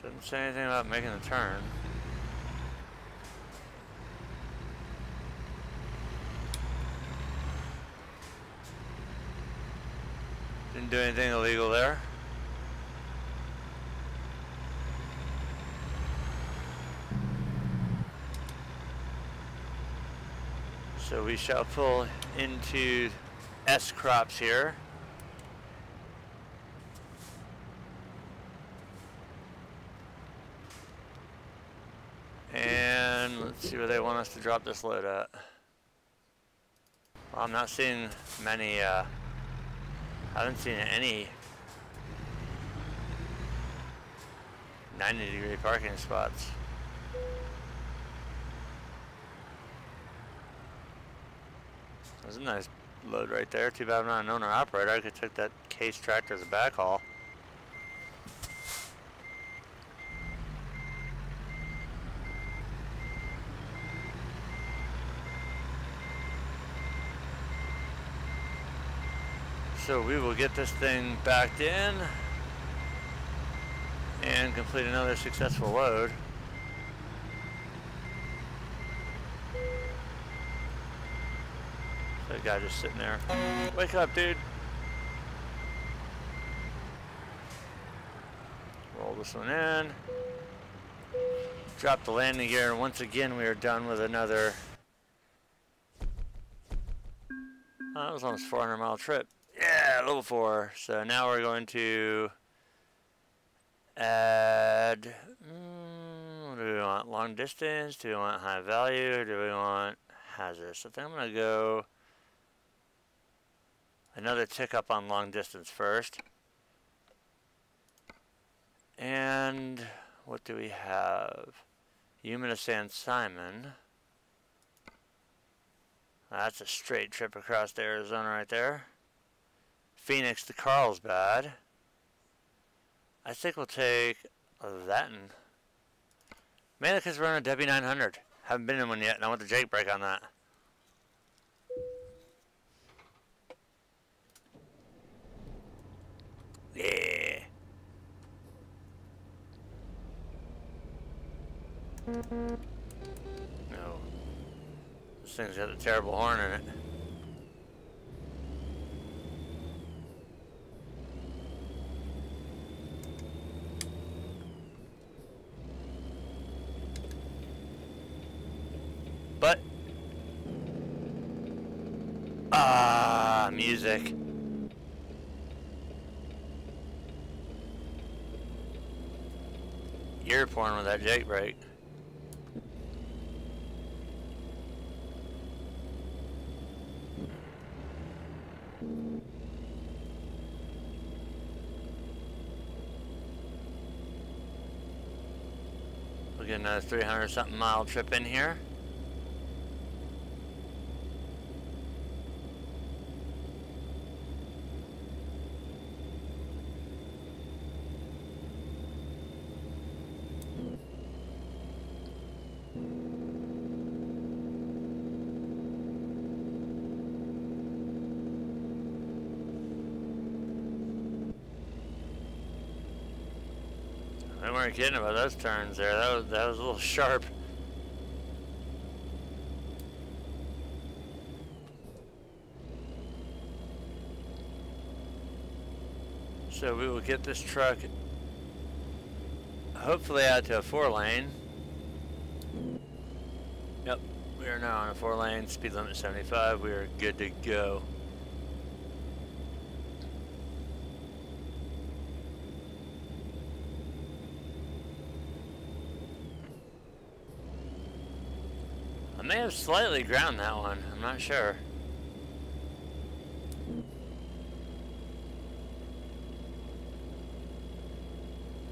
[SPEAKER 1] Doesn't say anything about making the turn. Didn't do anything illegal there. So we shall pull into S crops here. And let's see where they want us to drop this load at. Well, I'm not seeing many, I haven't seen any 90-degree parking spots. There's a nice load right there. Too bad I'm not an owner-operator. I could take that case tractor as a backhaul. So we will get this thing backed in and complete another successful load. That guy just sitting there. Wake up, dude. Roll this one in. Drop the landing gear, and once again we are done with another. Oh, that was almost a 400-mile trip. Yeah, level 4. So now we're going to add, what do we want? Long distance? Do we want high value? Or do we want hazardous? I think I'm going to go another tick up on long distance first. And what do we have? Humana San Simon. That's a straight trip across to Arizona right there. Phoenix to Carlsbad. I think we'll take that one. Mainly because we're on a W900. Haven't been in one yet, and I want the Jake brake on that. Yeah. No. This thing's got a terrible horn in it. But music. Ear porn with that Jake brake. We'll get another 300 something mile trip in here. We weren't kidding about those turns there. That was a little sharp. So we will get this truck hopefully out to a 4-lane. Yep, we are now on a 4-lane, speed limit 75. We are good to go. I may have slightly ground that one, I'm not sure.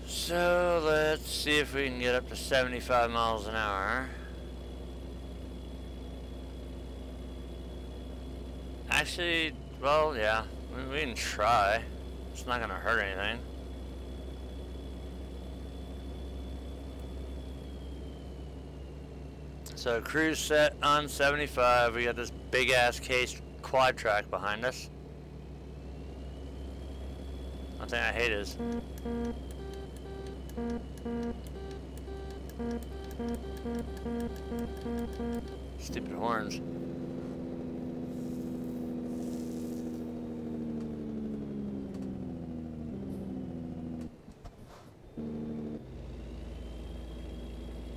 [SPEAKER 1] So let's see if we can get up to 75 miles an hour. Actually, well, yeah, we can try. It's not gonna hurt anything. So cruise set on 75. We got this big ass case quad track behind us. One thing I hate is stupid horns.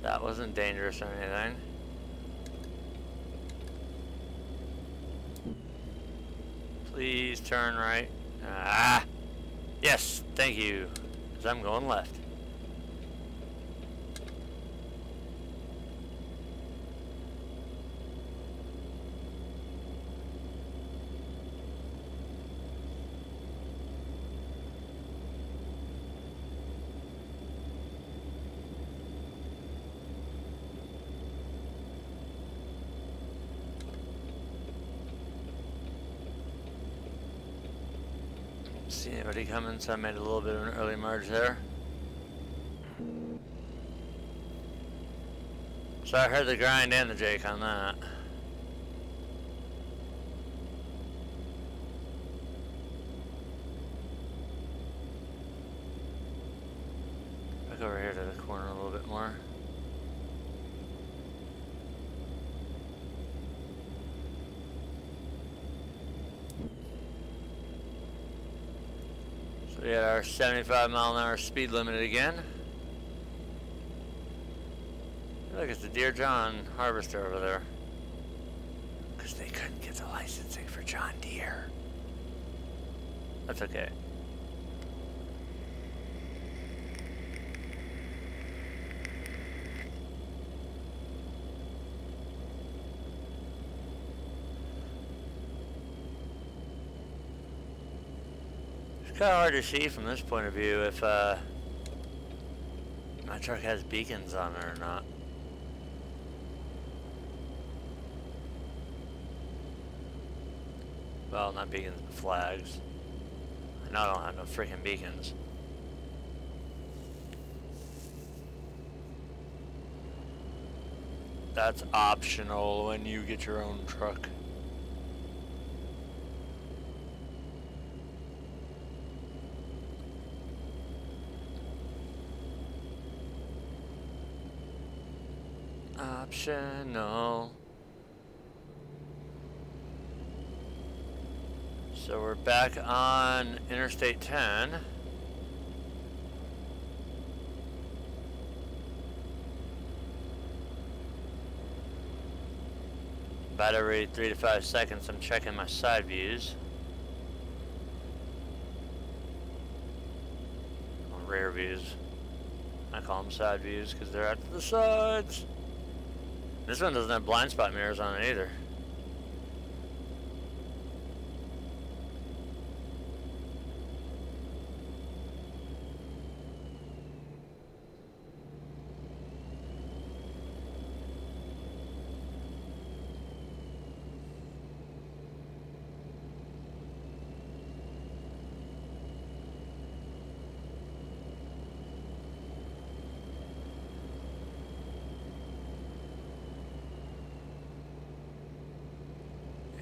[SPEAKER 1] That wasn't dangerous or anything. Please turn right. Ah! Yes, thank you. Because I'm going left. See anybody coming, so I made a little bit of an early merge there. So I heard the grind and the Jake on that. Back over here to the corner a little bit more. So we had our 75 mile an hour speed limit again. Look, it's the Dear John harvester over there. Because they couldn't get the licensing for John Deere. That's okay. It's kind of hard to see from this point of view if my truck has beacons on it or not. Well, not beacons, but flags. I know I don't have no freaking beacons. That's optional when you get your own truck. Optional. So we're back on Interstate 10. About every 3 to 5 seconds I'm checking my side views. Or rear views. I call them side views because they're out to the sides. This one doesn't have blind spot mirrors on it either.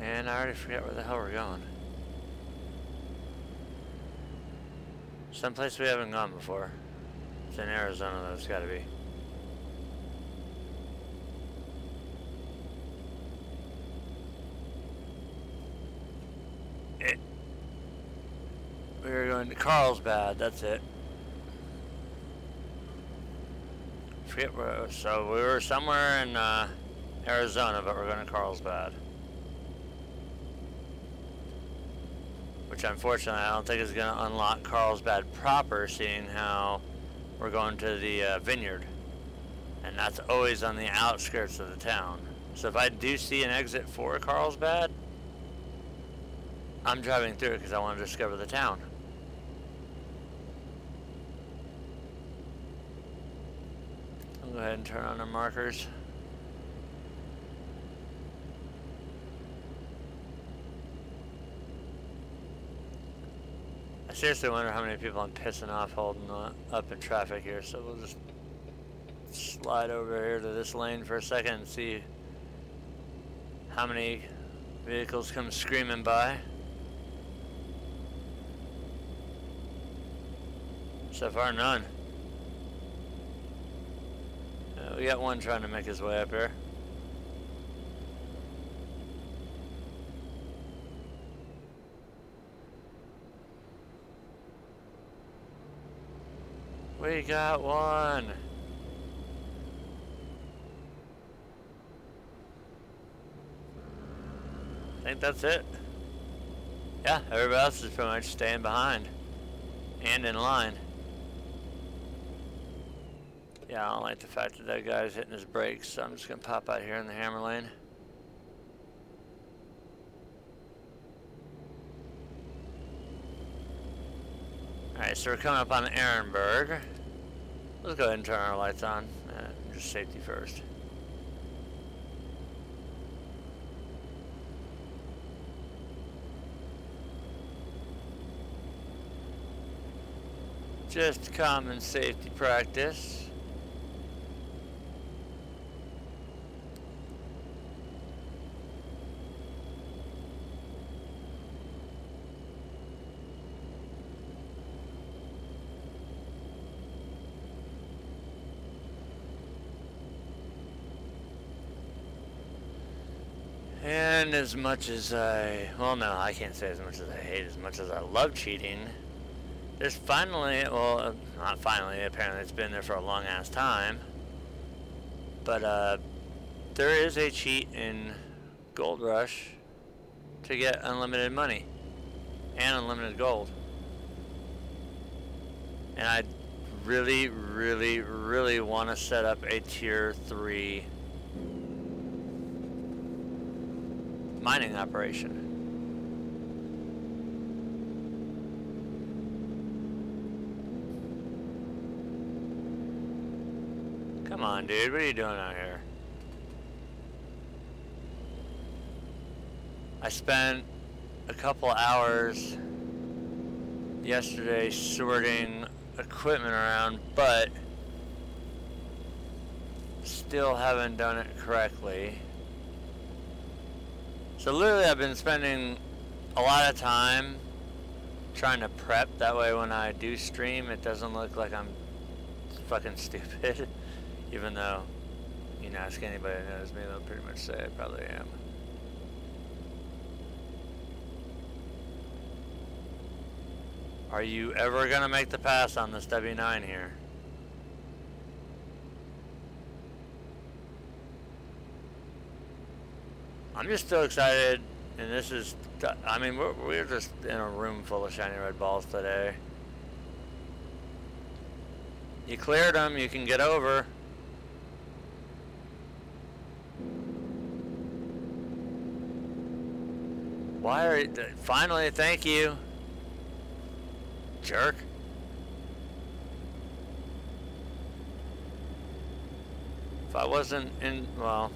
[SPEAKER 1] And I already forgot where the hell we're going. Someplace we haven't gone before. It's in Arizona though, it's gotta be. We were going to Carlsbad, that's it. Forget where, so we were somewhere in Arizona, but we're going to Carlsbad. Which unfortunately I don't think is going to unlock Carlsbad proper, seeing how we're going to the vineyard. And that's always on the outskirts of the town. So if I do see an exit for Carlsbad, I'm driving through it because I want to discover the town. I'll go ahead and turn on our markers. I seriously wonder how many people I'm pissing off holding up in traffic here, so we'll just slide over here to this lane for a second and see how many vehicles come screaming by. So far, none. We got one trying to make his way up here. We got one. I think that's it. Yeah, everybody else is pretty much staying behind and in line. Yeah, I don't like the fact that that guy's hitting his brakes, so I'm just gonna pop out here in the hammer lane. Alright, so we're coming up on Ehrenberg. Let's go ahead and turn our lights on. Just safety first. Just common safety practice. And as much as well, no, I can't say as much as I hate, as much as I love cheating, there's finally, well, not finally, apparently it's been there for a long ass time, but there is a cheat in Gold Rush to get unlimited money and unlimited gold. And I really, really, really want to set up a tier 3 mining operation. Come on, dude, what are you doing out here? I spent a couple hours yesterday sorting equipment around, but still haven't done it correctly. So literally I've been spending a lot of time trying to prep, that way when I do stream it doesn't look like I'm fucking stupid. Even though, you know, ask anybody who knows me, they'll pretty much say I probably am. Are you ever gonna make the pass on this W9 here? I'm just so excited, and this is, I mean, we're just in a room full of shiny red balls today. You cleared them, you can get over. Why are you, finally, thank you. Jerk. If I wasn't in, well,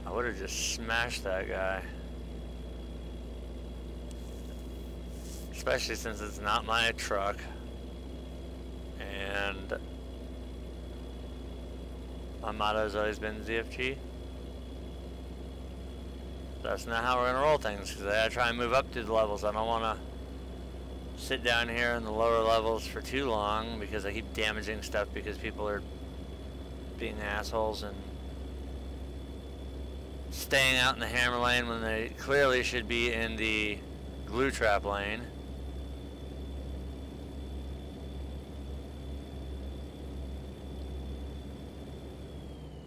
[SPEAKER 1] I would have just smashed that guy. Especially since it's not my truck. And my motto's always been ZFG. That's not how we're gonna roll things, because I try and move up through the levels. I don't want to sit down here in the lower levels for too long because I keep damaging stuff because people are being assholes and staying out in the hammer lane when they clearly should be in the glue trap lane.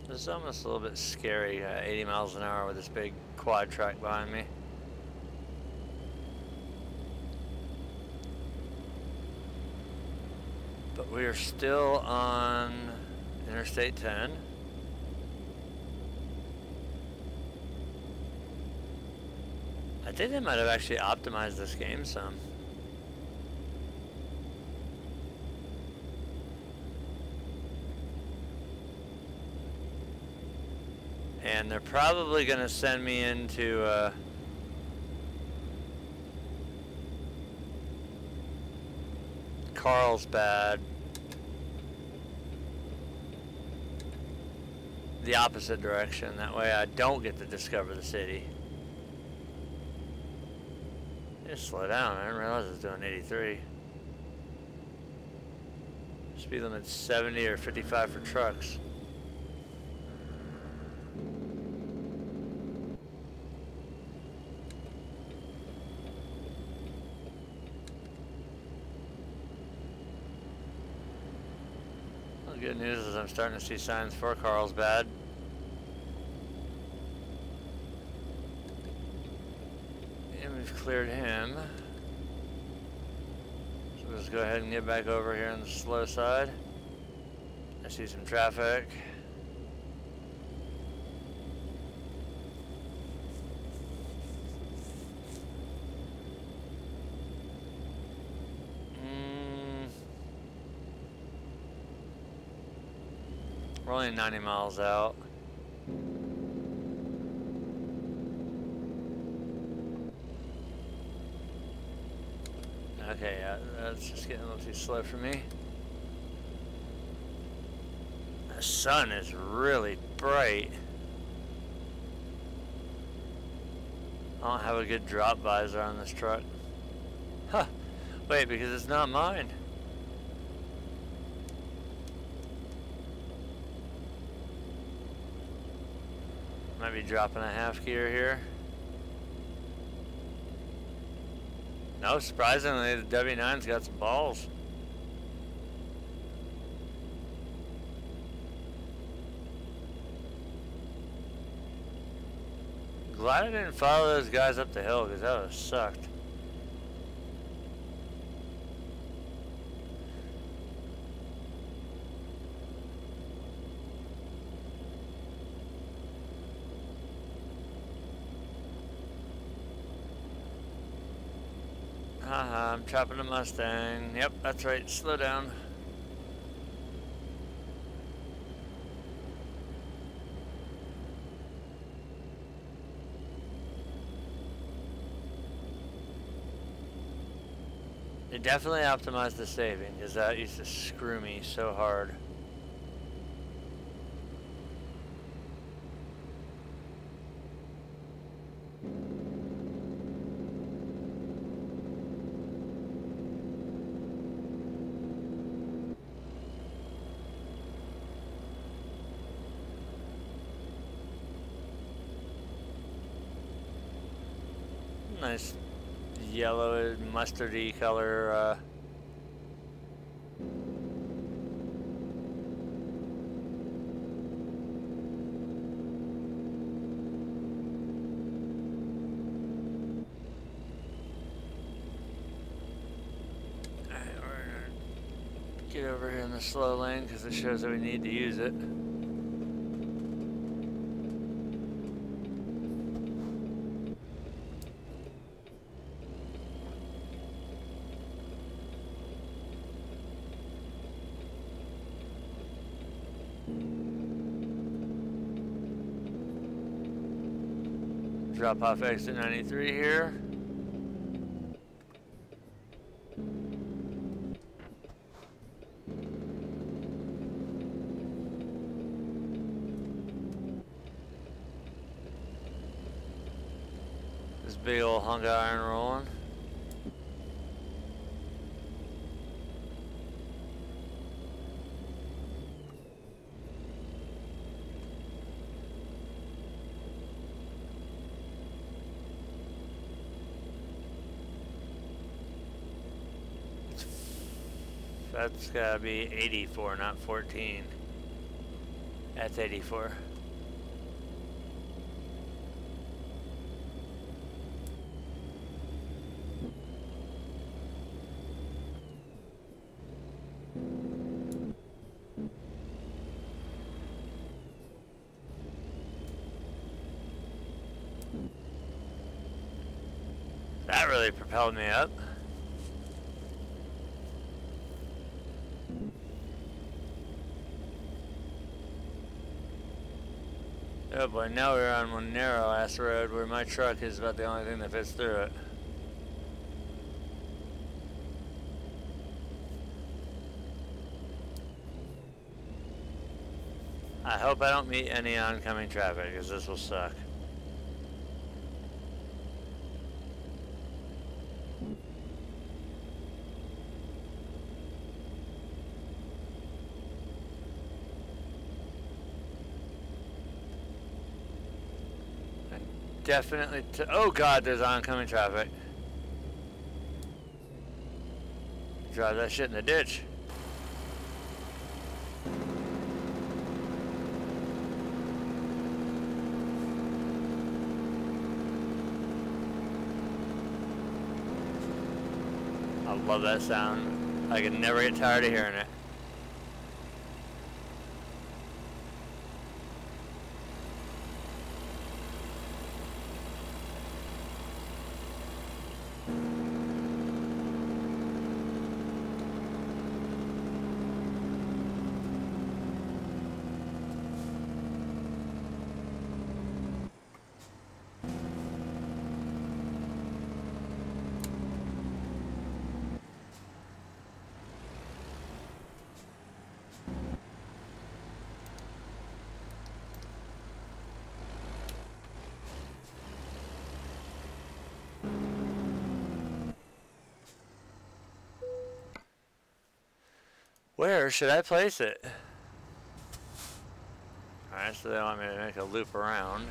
[SPEAKER 1] This is almost a little bit scary, 80 miles an hour with this big quad track behind me. But we are still on Interstate 10. I think they might have actually optimized this game some. And they're probably going to send me into Carlsbad, the opposite direction. That way I don't get to discover the city. Just slow down. I didn't realize I was doing 83. Speed limit's 70 or 55 for trucks. The good news is I'm starting to see signs for Carlsbad. And we've cleared him. So we'll just go ahead and get back over here on the slow side. I see some traffic. We're only 90 miles out. Okay, yeah, that's just getting a little too slow for me. The sun is really bright. I don't have a good drop visor on this truck. Huh. Wait, because it's not mine. Might be dropping a half gear here. No, surprisingly, the W9's got some balls. Glad I didn't follow those guys up the hill, because that would have sucked. Haha, I'm chopping a Mustang. Yep, that's right. Slow down. They definitely optimized the saving, because that used to screw me so hard. Nice yellow mustardy color. Get over here in the slow lane because it shows that we need to use it. Drop off exit 93 here. This big old hunk of iron rolling. That's gotta be 84, not 14. That's 84. That really propelled me up. Oh boy, now we're on one narrow ass road where my truck is about the only thing that fits through it. I hope I don't meet any oncoming traffic, because this will suck. Definitely. Oh god, there's oncoming traffic. Drive that shit in the ditch. I love that sound. I can never get tired of hearing it. Where should I place it? Alright, so they want me to make a loop around.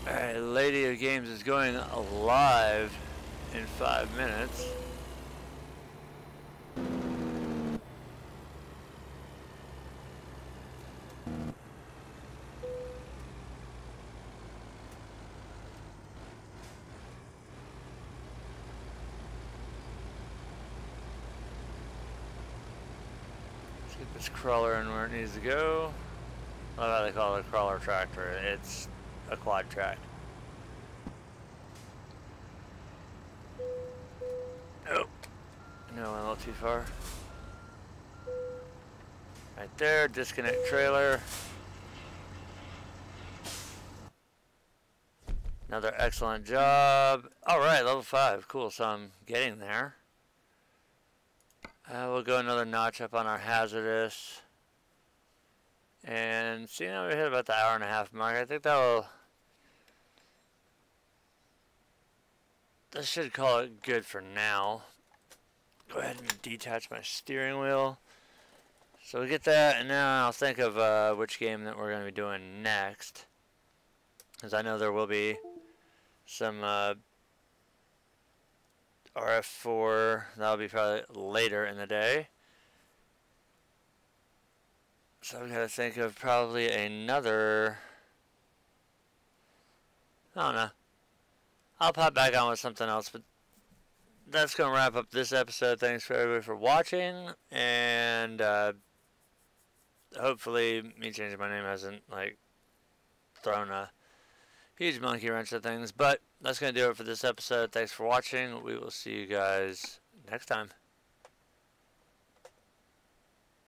[SPEAKER 1] Alright, Lady of Games is going live in 5 minutes. This crawler in where it needs to go. I love how they call it a crawler tractor. It's a quad track. Oh, no, I went a little too far. Right there, disconnect trailer. another excellent job. Alright, level 5. Cool, so I'm getting there. We'll go another notch up on our hazardous. And seeing how we hit about the hour-and-a-half mark, I think that should call it good for now. Go ahead and detach my steering wheel. So we get that, and now I'll think of which game that we're going to be doing next. Because I know there will be some RF4. That'll be probably later in the day. So we got to think of probably another. I don't know. I'll pop back on with something else, but that's going to wrap up this episode. Thanks for everybody for watching, and hopefully me changing my name hasn't like thrown a huge monkey wrench at things, but that's going to do it for this episode. Thanks for watching. We will see you guys next time.